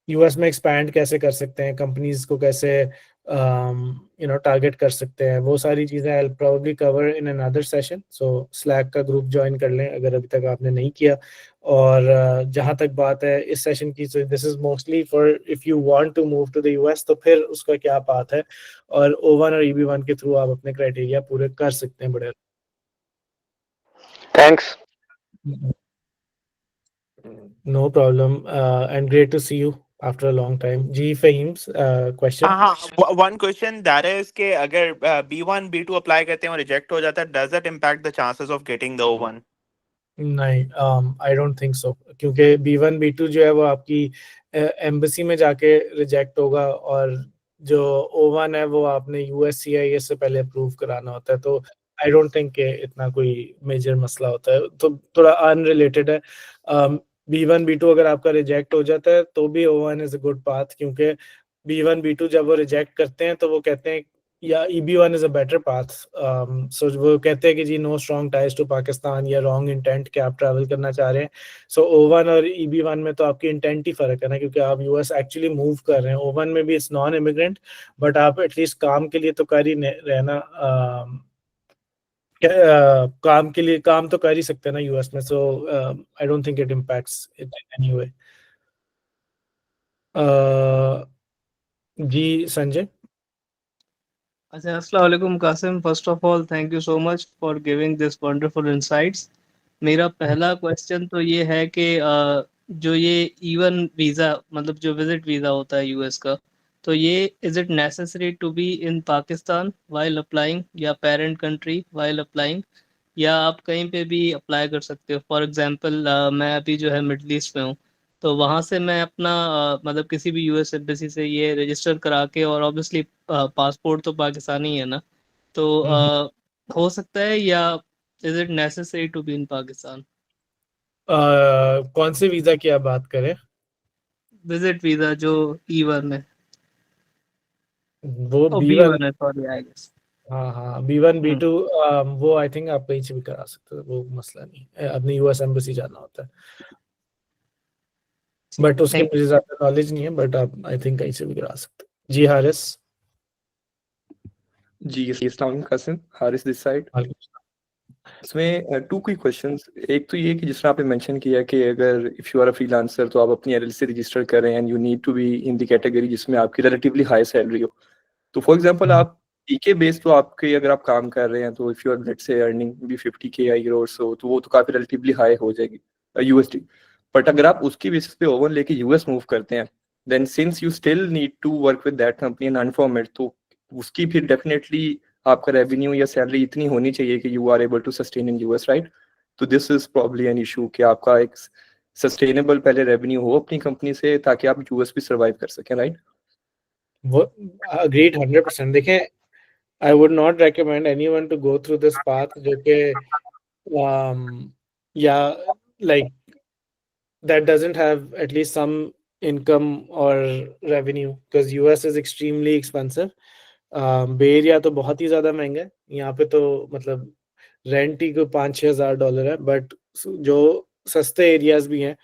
यूएस में एक्सपैंड कैसे कर सकते हैं, कंपनीज को कैसे टारगेट कर सकते हैं, वो सारी चीजें I will probably cover in another session. So slack का ग्रुप ज्वाइन कर लें अगर अभी तक आपने नहीं किया। और जहां तक बात है इस सेशन की, so this is mostly for if you want to move to the US, तो फिर उसका क्या पाथ है, और O1 और EB1 के थ्रू आप अपने क्राइटेरिया पूरे कर सकते हैं। बड़े thanks. No problem, and great to see you after a long time. जी Faheem's question. हाँ, one question that is कि अगर B1 B2 अप्लाई करते हैं और रिजेक्ट हो जाता है, does that impact the chances of getting the O1? नहीं, आई डोंट थिंक सो, क्योंकि B1 B2 जो है वो आपकी एम्बेसी में जाके रिजेक्ट होगा, और जो O1 है वो आपने USCIS से पहले अप्रूव कराना होता है। तो आई डोंट थिंक कि इतना कोई मेजर मसला होता है, तो थोड़ा अनरिलेटेड है। B1 B2 अगर आपका रिजेक्ट हो जाता है तो भी O1 is a good path, क्योंकि B1 B2 जब वो रिजेक्ट करते हैं तो वो कहते हैं, या EB1 is a better path, so वो कहते हैं कि जी no strong ties to Pakistan, या रॉन्ग इंटेंट कि आप ट्रैवल करना चाह रहे हैं। सो O1 और EB1 में तो आपकी इंटेंट ही फर्क है ना, क्योंकि आप यूएस एक्चुअली मूव कर रहे हैं। O1 में भी इट्स नॉन इमिग्रेंट, बट आप एटलीस्ट काम के लिए तो कर ही रहना, काम के लिए काम तो कर ही सकते हैं ना यूएस में। So I don't think it impacts it in any way. जी संजय। अच्छा, अस्सलाम वालेकुम Qasim. First of all thank you so much for giving this wonderful insights. मेरा पहला क्वेश्चन तो ये है कि जो ये E1 वीज़ा, मतलब जो विजिट वीज़ा होता है यूएस का, तो ये is it necessary to be in Pakistan while applying, या पेरेंट कंट्री वाइल अप्लाइंग, या आप कहीं पे भी अप्लाई कर सकते हो? फॉर एग्जांपल मैं अभी जो है मिडल ईस्ट में हूँ, तो वहाँ से मैं अपना मतलब किसी भी यूएस एम्बेसी से ये रजिस्टर करा के, और ऑब्वियसली पासपोर्ट तो पाकिस्तानी है ना, तो हो सकता है, या is it necessary to be in Pakistan? कौन से वीजा की आप बात करें? विजिट वीजा जो E1 है, वो B1 है, सॉरी आई गेस। हाँ B1 B2 वो आई थिंक आप कहीं से भी करा सकते हो, वो मसला नहीं है, अपनी यूएस एम्बेसी जाना होता है। बट उसके मुझे ज्यादा नॉलेज नहीं है, बट आप आई थिंक कहीं से भी करा सकते हो। जी हारिस। जी अस्सलाम वालेकुम कासिम, हारिस दिस साइड। इसमें टू क्विक क्वेश्चंस। एक तो ये कि जिस तरह आपने मेंशन किया कि अगर if you are a freelancer तो आप अपनी LLC रजिस्टर करें and you need to be in the category जिसमें आपकी रिलेटिवली हाई सैलरी हो। तो फॉर एग्जांपल आप पीके बेस तो आपके अगर आप काम कर रहे हैं तो if you are let's say earning भी 50K a year और सो, तो वो तो काफ़ी रिलेटिवली हाई हो जाएगी USD। बट अगर आप उसकी बेसिस पे ओवन लेके यूएस मूव करते हैं, then since you still need to work with that company and inform it, तो उसकी फिर डेफिनेटली आपका रेवेन्यू या सैलरी इतनी होनी चाहिए कि you are able to sustain in US, right? तो this is probably an issue कि आपका एक सस्टेनेबल पहले रेवेन्यू हो अपनी कंपनी से ताकि आप यूएस भी सर्वाइव कर सकें, राइट? वो अग्रीड 100%। देखें, I would not recommend anyone to go through this path जो कि या like that doesn't have at least some income or revenue, because US is extremely expensive. Bay area तो बहुत ही ज्यादा महंगा है, यहाँ पे तो मतलब रेंट ही को $5-6 हज़ार है। बट जो सस्ते एरियाज भी हैं,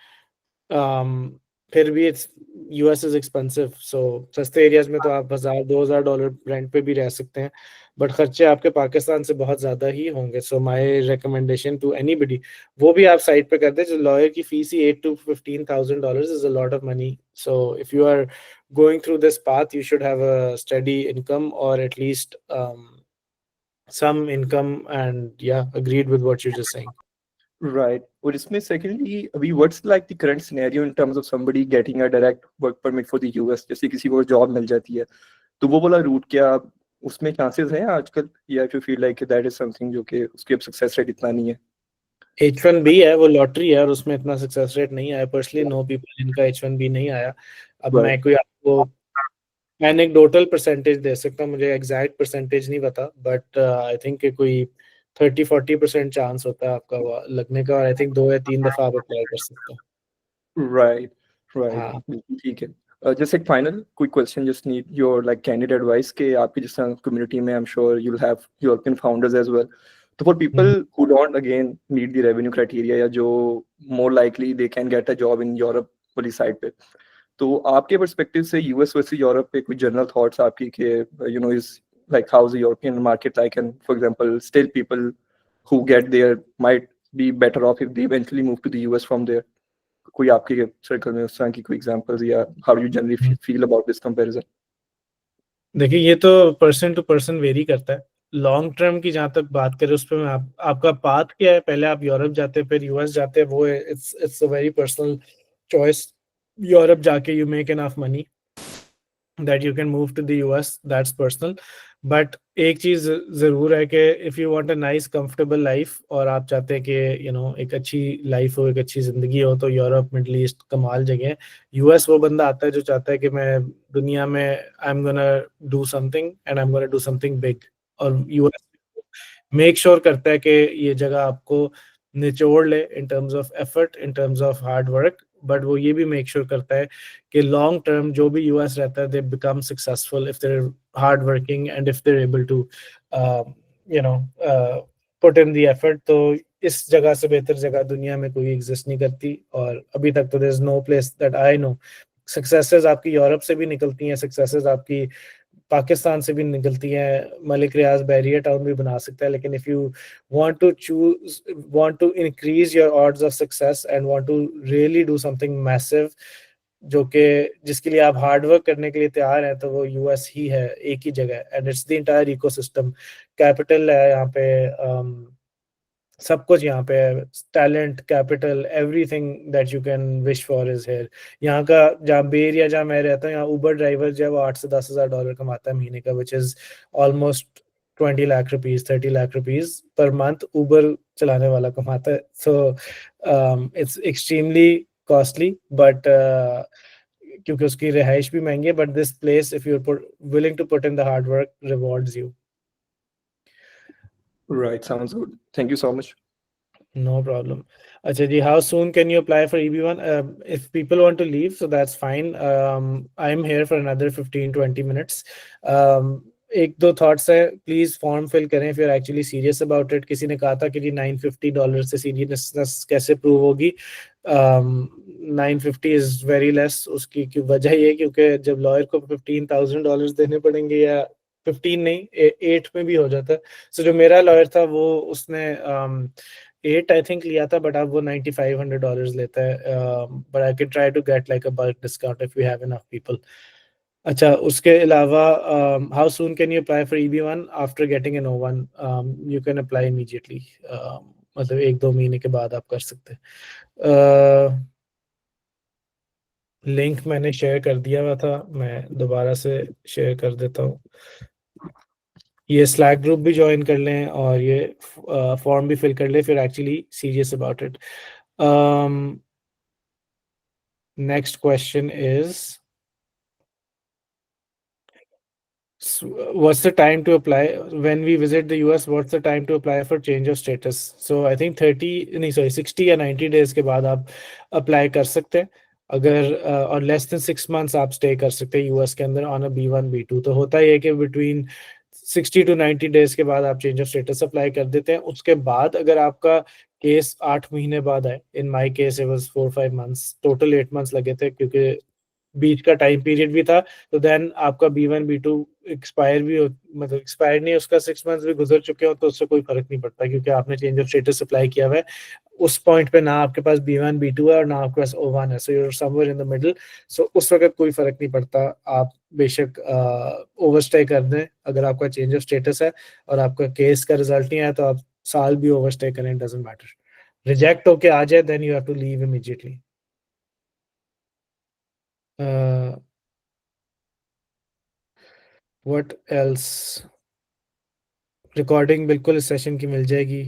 फिर भी इट्स यूएस इज एक्सपेंसिव, सो सस्ते एरियाज में तो आप $1,000-2,000 रेंट पे भी रह सकते हैं, बट खर्चे आपके पाकिस्तान से बहुत ज़्यादा ही होंगे। So my recommendation to anybody, वो भी आप साइड पे कर दें, जो लॉयर की फीस ही $8,000 to $15,000 is a lot of money. So if you are going through this path, you should have a steady income, or at least some income, and yeah, agreed with what you're just saying. Right. और इसमें secondly, अभी what's like the current scenario in terms of somebody getting a direct work permit for the US? जैसे किसी को जॉब मिल जाती है, तो वो वाला रूट क्या उसमें चांसेस हैं आजकल, या if you feel like that is something जो कि उसकी अब सक्सेस रेट इतना नहीं है? H1B है, वो लॉटरी है, और उसमें इतना सक्सेस रेट नहीं आया। पर्सनली नो पीपल इनका H1B नहीं आया। अब मैं कोई आपको एनेक्डोटल परसेंटेज दे सकता हूँ, मुझे एग्जैक्ट परसेंटेज नहीं पता, बट आई थिंक कि कोई 30-40% चांस होता है आपका वो लगने का, और आई थिंक 2 या 3 दफा आप अप्लाई कर सकते हो। राइट हाँ। बिल्कुल ठीक है। जस्ट एक final quick question, just need your like candid advice के आपकी जिस तरह कम्युनिटी में I am sure you will have European founders as well, तो for people who don't again meet the revenue criteria, या जो more likely they can get a job in Europe वाली साइड पे, तो आपके पर्सपेक्टिव से यूएस वर्सेस यूरोप पे कुछ जनरल थॉट्स आपकी के you know is like how is the European market like, and for example still people who get there might be better off if they eventually move to the US from there? कोई आपके सर्कल में उस तरह की कोई एग्जांपल्स, या how you generally feel about this comparison? देखिए, ये तो पर्सन टू पर्सन वेरी करता है। लॉन्ग टर्म की जहां तक बात करें, उस पर मैं आपका पाथ क्या है, पहले आप यूरोप जाते हैं फिर यूएस जाते हैं, वो it's a very personal choice. Europe जाके you make enough money that you can move to the US, that's personal, but एक चीज जरूर है कि if you want a nice comfortable life और आप चाहते हैं कि you know एक अच्छी लाइफ हो, एक अच्छी जिंदगी हो, तो यूरोप मिडल ईस्ट कमाल जगह है। यूएस वो बंदा आता है जो चाहता है कि मैं दुनिया में I'm gonna do something and I'm gonna do something big, और यूएस मेक श्योर करता है कि ये जगह आपको निचोड़ ले in terms of effort, in terms of hard work, but वो ये भी मेक श्योर करता है कि लॉन्ग टर्म जो भी यूएस रहता है, they become successful if they're hard working and if they're able to you know put in the effort. तो इस जगह से बेहतर जगह दुनिया में कोई एग्जिस्ट नहीं करती, और अभी तक तो there is no place that I know. Successes आपकी यूरोप से भी निकलती हैं, सक्सेसेस आपकी पाकिस्तान से भी निकलती हैं। मलिक रियाज बैरियर टाउन भी बना सकता है, लेकिन if you want to increase your odds of success and want to really do something massive, जो कि जिसके लिए आप हार्ड वर्क करने के लिए तैयार हैं, तो वो यूएस ही है, एक ही जगह, and it's the entire ecosystem. Capital है यहाँ पे, सब कुछ यहाँ पे, talent, capital, everything that you can wish for is here. यहाँ का जहाँ बे एरिया जहाँ मैं रहता हूँ, यहाँ उबर ड्राइवर जो है वो $8,000 से $10,000 कमाता है महीने का, which is almost 20 lakh rupees, 30 lakh rupees per month Uber चलाने वाला कमाता है। So it's extremely costly, but क्योंकि उसकी रिहाइश भी महंगी है, but this place if you are willing to put in the hard work rewards you. Right, sounds good. Thank you so much. No problem. Acha ji, how soon can you apply for EB1? If people want to leave, so that's fine. I'm here for another 15-20 minutes. एक दो थॉट्स है, प्लीज फॉर्म फिल करें if you're actually serious about it. किसी ने कहा था कि जी $950 से सीरियसनेस कैसे प्रूव होगी। 950 is very less। उसकी वजह ये क्योंकि जब लॉयर को $15,000 देने पड़ेंगे, या 15 नहीं 8 में भी हो जाता है। सो जो मेरा लॉयर था वो उसने 8 आई थिंक लिया था, बट अब वो $9,500 लेता है, but I can try to get like a bulk discount if we have enough people. अच्छा, उसके अलावा how soon can you apply for EB1 after getting an O1? You can apply immediately, मतलब 1-2 महीने के बाद आप कर सकते हैं। लिंक मैंने शेयर कर दिया हुआ था, मैं दोबारा से शेयर कर देता हूँ। ये स्लैक ग्रुप भी ज्वाइन कर लें और ये फॉर्म भी फिल कर लें, फिर actually serious about it. Next question is what's the time to apply when we visit the US? What's the time to apply for change of status? So I think 60 या 90 days के बाद आप अप्लाई कर सकते हैं, अगर और less than 6 months आप स्टे कर सकते हैं यूएस के अंदर ऑन अ B1 B2। तो होता है कि बिटवीन 60 to 90 डेज के बाद आप चेंज ऑफ स्टेटस अप्लाई कर देते हैं। उसके बाद अगर आपका केस 8 महीने बाद आए, इन my case it was 4-5 months, total 8 months लगे थे क्योंकि बीच का टाइम पीरियड भी था, तो देन आपका B1 B2 एक्सपायर भी हो, मतलब एक्सपायर नहीं, उसका 6 मंथ्स भी गुजर चुके हो तो उससे कोई फर्क नहीं पड़ता क्योंकि आपने चेंज ऑफ स्टेटस अप्लाई किया हुआ है। उस पॉइंट पे ना आपके पास B1 B2 है और ना आपके पास O1 है, so you are somewhere in the middle. So उस वक्त कोई फर्क नहीं पड़ता, आप बेशक ओवरस्टे कर दें अगर आपका चेंज ऑफ स्टेटस है और आपका केस का रिजल्ट नहीं आया तो आप साल भी ओवरस्टे करें, डजंट मैटर। रिजेक्ट होके आ जाए then you have to leave immediately. What else? Recording बिल्कुल इस सेशन की मिल जाएगी।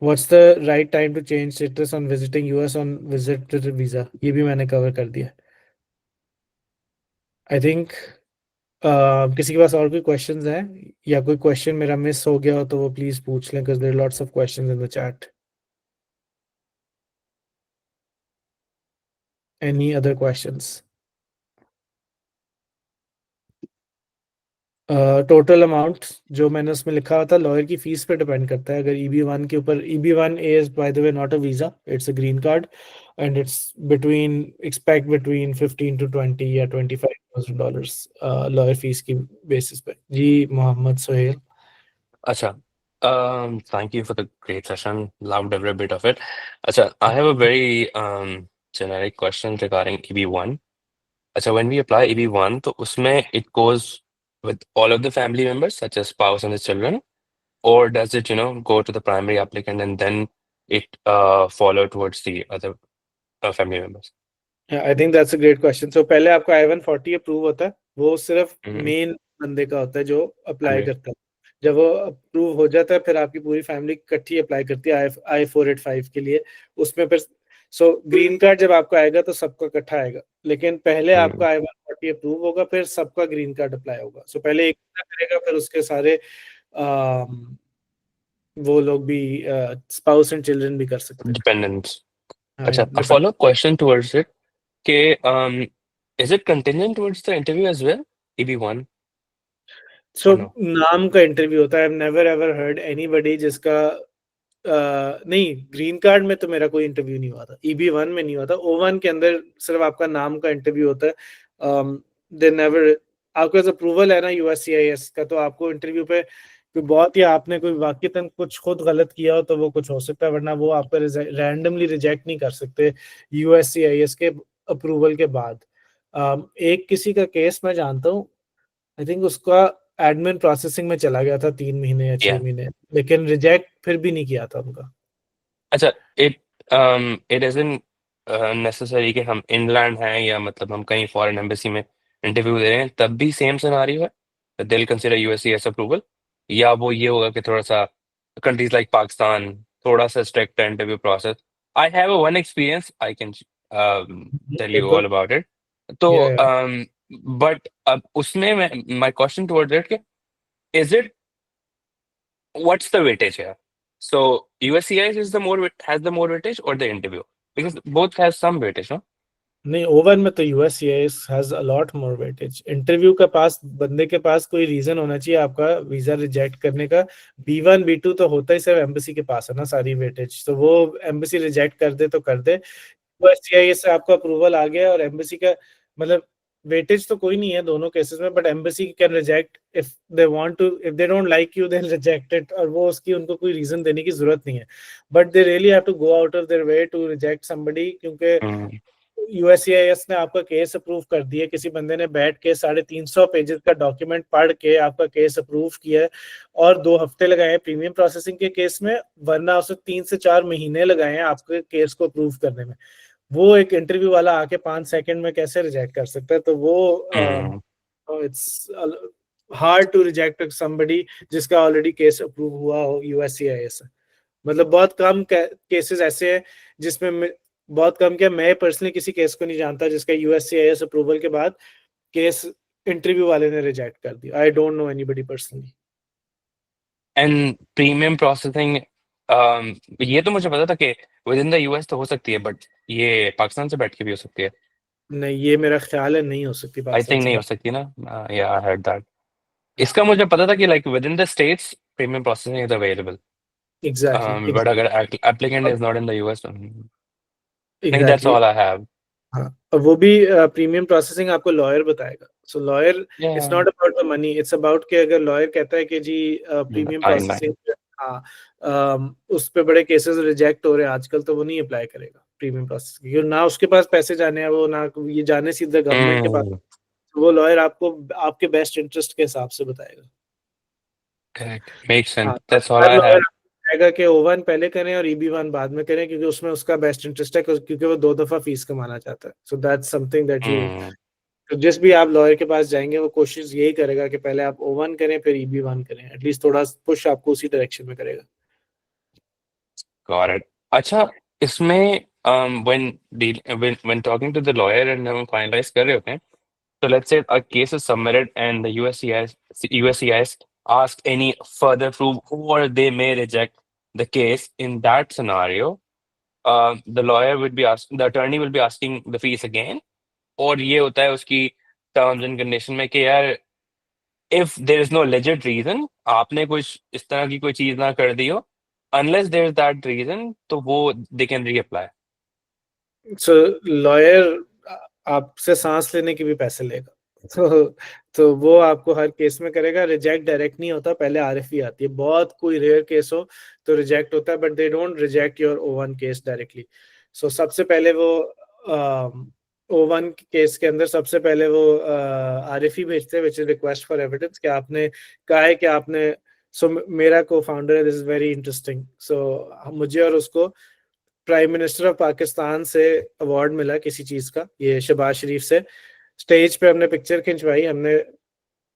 What's the right time to change status on visiting US on visitor visa? ये भी मैंने कवर कर दिया। आई थिंक किसी के पास और कोई क्वेश्चंस हैं या कोई क्वेश्चन मेरा मिस हो गया हो तो वो प्लीज पूछ लें, because there are lots of questions in the chat. Any other questions? Total amount जो मैंने उसमें लिखा हुआ था लॉयर की फीस पे डिपेंड करता है। अगर EB1 के ऊपर, EB1 is by the way not a visa, it's a green card and it's expect between 15 to 20 या $25,000 लॉयर फीस की बेसिस पे। जी मोहम्मद सोहेल। अच्छा, thank you for the great session. Loved every bit of it. अच्छा, I have a very generic question regarding EB1. अच्छा, when we apply EB1, तो उसमें it goes with all of the family members, such as spouse and the children, or does it, go to the primary applicant and then it follow towards the other family members? I think that's a great question. So पहले आपका I-140 अप्रूव होता है, वो सिर्फ हम्म, मेन बंदे का होता है जो अप्लाई family. करता है। जब वो अप्रूव हो जाता है फिर आपकी पूरी फैमिली इकट्ठी अप्लाई करती है I-485 के लिए। उसमें फिर ग्रीन कार्ड जब आपको आएगा तो सबका इकट्ठा आएगा, लेकिन पहले हम्म, आपका I-140 अप्रूव होगा फिर सबका ग्रीन कार्ड अप्लाई होगा। सो पहले एक बंदा करेगा फिर उसके सारे वो लोग भी स्पाउस एंड चिल्ड्रन भी कर सकते हैं। Dependents. हाँ, अच्छा, a depend- follow-up question towards it. कि is it contingent towards the interview as well, EB1? So or no? नाम का इंटरव्यू होता है। I never ever heard anybody जिसका नहीं, ग्रीन कार्ड में तो मेरा कोई इंटरव्यू नहीं हुआ था, EB1 में नहीं हुआ था। O1 के अंदर सिर्फ आपका नाम का इंटरव्यू होता है। दे नेवर, आपके पास अप्रूवल है ना USCIS का, तो आपको इंटरव्यू पे कोई बहुत ही आपने कोई वाकईतन कुछ खुद गलत किया हो तो वो कुछ हो सकता है, वरना वो आपका रैंडमली रिजेक्ट नहीं कर सकते USCIS के अप्रूवल के बाद। एक किसी का केस मैं जानता हूँ, आई थिंक उसका एडमिन प्रोसेसिंग में चला गया था 3 महीने या 6 Yeah. महीने, लेकिन रिजेक्ट फिर भी नहीं किया था उनका। अच्छा, it isn't necessary कि हम inland हैं या मतलब हम कहीं foreign embassy में इंटरव्यू दे रहे हैं तब भी सेम सिनारियो है, they'll consider USCIS approval, या वो ये होगा कि थोड़ा सा countries like पाकिस्तान थोड़ा सा strict है interview process. I have a one experience, I can tell you all about it. तो Yeah. but अब उसमें my question towards it कि is it, what's the weightage here? So USCIS is has the more weightage or the interview? Because both has some weightage, no? नहीं, O1 में तो USCIS has a lot more weightage। Interview का पास बंदे के पास कोई रीजन होना चाहिए आपका वीजा रिजेक्ट करने का। B1 B2 तो होता ही सिर्फ एम्बेसी के पास है ना सारी वेटेज, तो वो एम्बेसी रिजेक्ट कर दे तो कर दे। USCIS से आपका अप्रूवल आ गया और एम्बेसी का मतलब वेटेज तो कोई नहीं है दोनों केसेस में, but embassy can reject if they want to, if they don't like you they reject it, और वो उसकी उनको कोई रीजन देने की जरूरत नहीं है, but they really have to go out of their way to reject somebody, क्योंकि USCIS ने आपका केस अप्रूव कर दिया, किसी बंदे ने बैठ के 350 पेजेस का डॉक्यूमेंट पढ़ के आपका केस अप्रूव किया है और 2 हफ्ते लगाए प्रीमियम प्रोसेसिंग के केस में, वरना उसे 3 से 4 महीने लगाए हैं आपके केस को अप्रूव करने में। वो एक इंटरव्यू वाला आके 5 सेकंड में कैसे रिजेक्ट कर सकता है? तो वो it's hard to reject somebody जिसका ऑलरेडी केस अप्रूव हुआ हो USCIS से। मतलब बहुत कम केसेस ऐसे हैं जिसमें बहुत कम क्या, मैं पर्सनली किसी केस को नहीं जानता जिसका USCIS अप्रूवल के बाद केस इंटरव्यू वाले ने रिजेक्ट कर दिया। आई don't no anybody personally. And premium processing, ये तो मुझे पता था कि विद इन द US तो हो सकती है, बट ये पाकिस्तान से बैठ के भी हो सकती है। नहीं, ये मेरा ख्याल है नहीं हो सकती आई पाकिस्तान थिंक से नहीं हो सकती ना, या आई हर्ड दैट। इसका मुझे पता था कि like within the States premium processing is available, exactly but अगर applicant is not in the US, नहीं, that's exactly. All I have. हाँ, और वो भी प्रीमियम प्रोसेसिंग आपको लॉयर बताएगा। So lawyer, it's not about the money, it's about कि अगर लॉयर कहता है कि जी प्रीमियम आई नाइन। प्रोसेसिंग, हाँ, उस पे बड़े केसेस रिजेक्ट हो रहे हैं आजकल, तो वो नहीं अप्लाई करेगा प्रीमियम प्रोसेसिंग, क्योंकि ना उसके पास पैसे जाने हैं, वो ना ये जाने सीधे गवर्नमेंट के पास। वो लॉयर आपको आपके बेस्ट इंटरेस्ट के हिसाब से बताएगा। करेक्ट, मेक्स सेंस, हाँ, that's all her I lawyer have. कहेगा कि O1 पहले करें और EB1 बाद में करें, क्योंकि उसमें उसका बेस्ट इंटरेस्ट है, क्योंकि वो 2 दफा फीस कमाना चाहता है। So that's something that you, तो जिस भी आप लॉयर के पास जाएंगे वो कोशिश यही करेगा कि पहले आप O1 करें फिर EB1 करें, एटलीस्ट थोड़ा पुश आपको उसी डायरेक्शन में करेगा। Got it. अच्छा, इसमें when talking to the lawyer and हम फाइनलाइज कर रहे होते हैं, so let's say a case is submitted and the USCIS ask any further proof or they may reject the case. In that scenario, the lawyer would be the attorney will be asking the fees again, और ये होता है उसकी terms and condition में कि यार if there is no legit reason, आपने कुछ इस तरह की कोई चीज ना कर दी हो, unless there is that reason, तो वो they can reapply. So lawyer आपसे सांस लेने के भी पैसे लेगा, तो वो आपको हर केस में करेगा। रिजेक्ट डायरेक्ट नहीं होता, पहले आरएफई आती है। बहुत कोई रेयर केस हो तो रिजेक्ट होता है, but they don't reject your O1 case directly. So सबसे पहले वो O1 केस के अंदर सबसे पहले वो आरएफई भेजते हैं, which is request for evidence, कि आपने कहा है कि आपने, सो मेरा को फाउंडर है, दिस इज वेरी इंटरेस्टिंग। सो मुझे और उसको प्राइम मिनिस्टर ऑफ पाकिस्तान से अवार्ड मिला किसी चीज का, ये शहबाज शरीफ से। स्टेज पे हमने पिक्चर खिंचवाई, हमने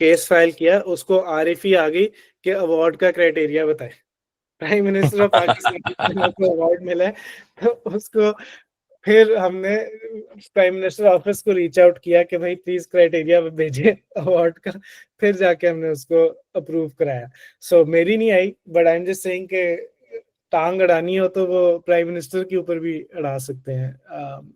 केस फाइल किया, उसको आरएफई आ गई कि अवार्ड का क्राइटेरिया बताए। प्राइम मिनिस्टर ऑफ पाकिस्तान को अवार्ड मिला है, तो उसको फिर हमने प्राइम मिनिस्टर ऑफिस को रीच आउट किया कि भाई प्लीज क्राइटेरिया भेजिए अवार्ड का, फिर जाके हमने उसको अप्रूव कराया। सो मेरी नहीं आई, but I am just saying कि टांग अड़ानी हो तो वो प्राइम मिनिस्टर के ऊपर भी अड़ा सकते हैं।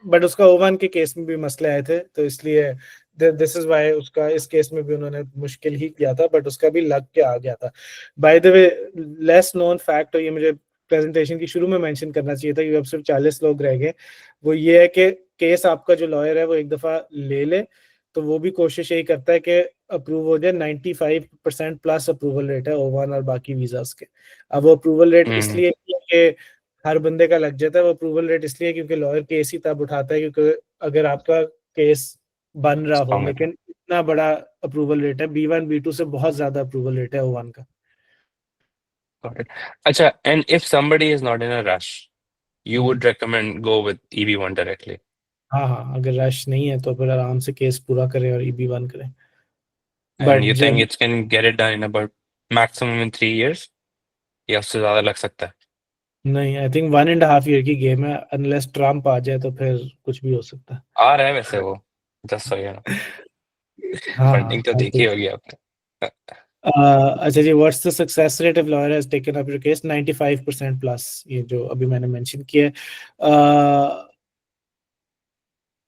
बट उसका O1 के केस में भी मसले आए थे, तो इसलिए दिस इज व्हाई उसका इस केस में भी उन्होंने मुश्किल ही किया था, बट उसका भी लग के आ गया था। By the way, less known fact, और ये मुझे प्रेजेंटेशन की शुरू में मेंशन करना चाहिए था, क्योंकि अब सिर्फ 40 लोग रह गए, वो ये है कि केस आपका जो लॉयर है वो एक दफा ले तो वो भी कोशिश यही करता है कि अप्रूव हो जाए। 95% प्लस अप्रूवल रेट है O1 और बाकी वीजास के। अब वो अप्रूवल रेट इसलिए कि हर बंदे का लग जाता है, वो अप्रूवल रेट इसलिए क्योंकि लॉयर केस ही तब उठाता है क्योंकि अगर आपका केस बन रहा हो, लेकिन इतना बड़ा अप्रूवल रेट है, B1 B2 से बहुत ज्यादा अप्रूवल रेट है O1 का। Got it. अच्छा, and if somebody is not in a rush, you would recommend go with EB1 directly. हाँ, अगर रश नहीं है तो फिर आराम से केस पूरा करें और EB1 करें। And but you think it can get it done in about maximum in 3 years, या उससे ज्यादा लग सकता है? नहीं, आई थिंक 1.5 ईयर की गेम है, अनलेस ट्रम्प आ जाए तो फिर कुछ भी हो सकता है। आ रहा है वैसे वो, just so you know. Funding तो देखी होगी आपने। अच्छा जी, what's the success rate if lawyer has taken up your case? 95% plus, ये जो अभी मैंने मेंशन किया है।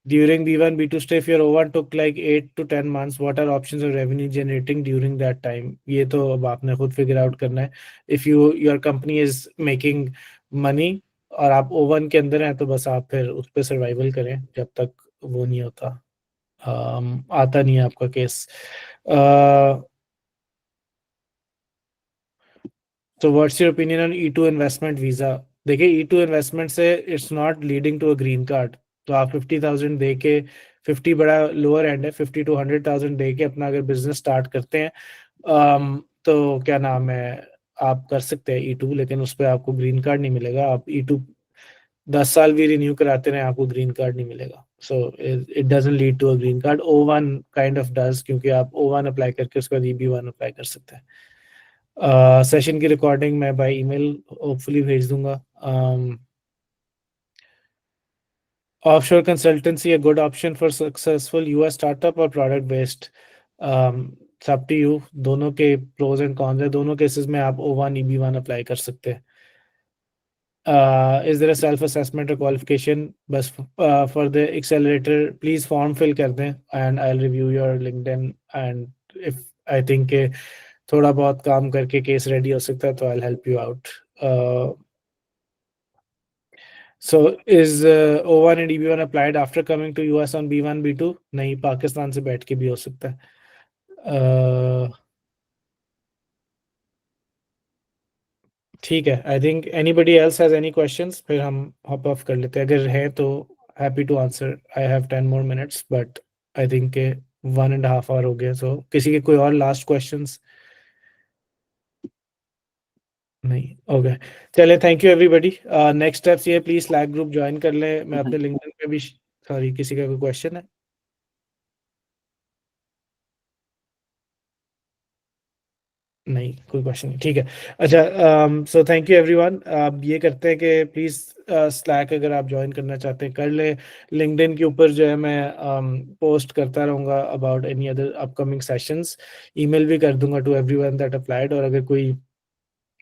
During B1 B2 stay, if your O1 took like 8 to 10 months, what are options of revenue generating during that time? ये तो अब आपने खुद फिगर आउट करना है। If your company is making money और आप O1 के अंदर हैं, तो बस आप फिर उस पर सर्वाइवल करें जब तक वो नहीं होता, आता नहीं है आपका case. So what's your opinion on E2 investment visa? देखिए, E2 इन्वेस्टमेंट से it's not leading to a green card. तो आप 50,000 दे के, 50 बड़ा लोअर एंड है, 50 to 100,000 दे के अपना अगर बिजनेस स्टार्ट करते हैं, तो क्या नाम है, आप कर सकते हैं E2, लेकिन उस पर आपको ग्रीन कार्ड नहीं मिलेगा। आप E2 10 साल भी रिन्यू कराते रहे, आपको ग्रीन कार्ड नहीं मिलेगा। So it doesn't lead to a green card. O1 kind of does, क्योंकि आप O1 अप्लाई करके उसके बाद EB1 अप्लाई कर सकते हैं। सेशन की रिकॉर्डिंग मैं बाय ईमेल होपफुली भेज दूंगा। Offshore consultancy a good option for successful US startup और प्रोडक्ट बेस्ड? सब टू यू, दोनों के प्रोज एंड कॉन्स है। दोनों केसेस में आप O1 EB1 अप्लाई कर सकते हैं। Is there a self-assessment or qualification? बस for the accelerator, please form fill कर दें and I'll review your LinkedIn, and if I think कि थोड़ा बहुत काम करके case ready हो सकता है तो I'll help you out. So is O1 and EB1 applied after coming to US on B1 B2? नहीं, पाकिस्तान से बैठ के भी हो सकता है. ठीक है. I think anybody else has any questions? फिर हम हॉप ऑफ कर लेते हैं. अगर है तो happy to answer. I have 10 more minutes, but I think के 1.5 hour हो गया. सो किसी के कोई और लास्ट क्वेश्चंस? नहीं. ओके, चलिए. Thank you everybody. Next steps ये, प्लीज स्लैक ग्रुप ज्वाइन कर लें. मैं अपने लिंक्डइन पे भी, सॉरी, किसी का कोई क्वेश्चन है? नहीं, कोई क्वेश्चन नहीं. ठीक है. अच्छा, सो थैंक यू एवरीवन. अब ये करते हैं कि प्लीज़ स्लैक अगर आप ज्वाइन करना चाहते हैं कर ले. लिंक्डइन के ऊपर जो है मैं पोस्ट करता रहूँगा about any other upcoming sessions. Email भी कर दूंगा टू एवरीवन दैट अप्लाइड. और अगर कोई,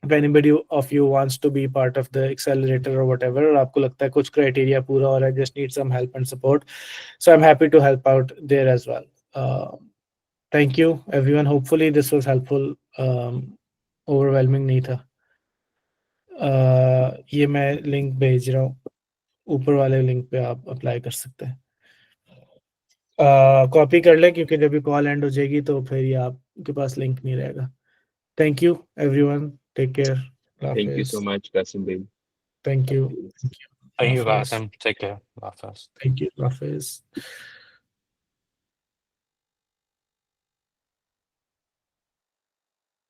if anybody of you wants to be part of the accelerator or whatever, और आपको लगता है कुछ क्राइटेरिया पूरा हो रहा है, just need some help and support, so I'm happy to help out there as well. Thank you everyone. Hopefully this was helpful. Overwhelming नहीं था. ये मैं लिंक भेज रहा हूँ, ऊपर वाले लिंक पे आप अप्लाई कर सकते हैं. कॉपी कर लें क्योंकि जब भी कॉल एंड हो जाएगी तो फिर ये आपके पास लिंक नहीं रहेगा. Thank you everyone. Take care. Thank you so much, Qasim bhai. Thank you. Thank you, Qasim. Take care. Hafiz. Thank you. Hafiz.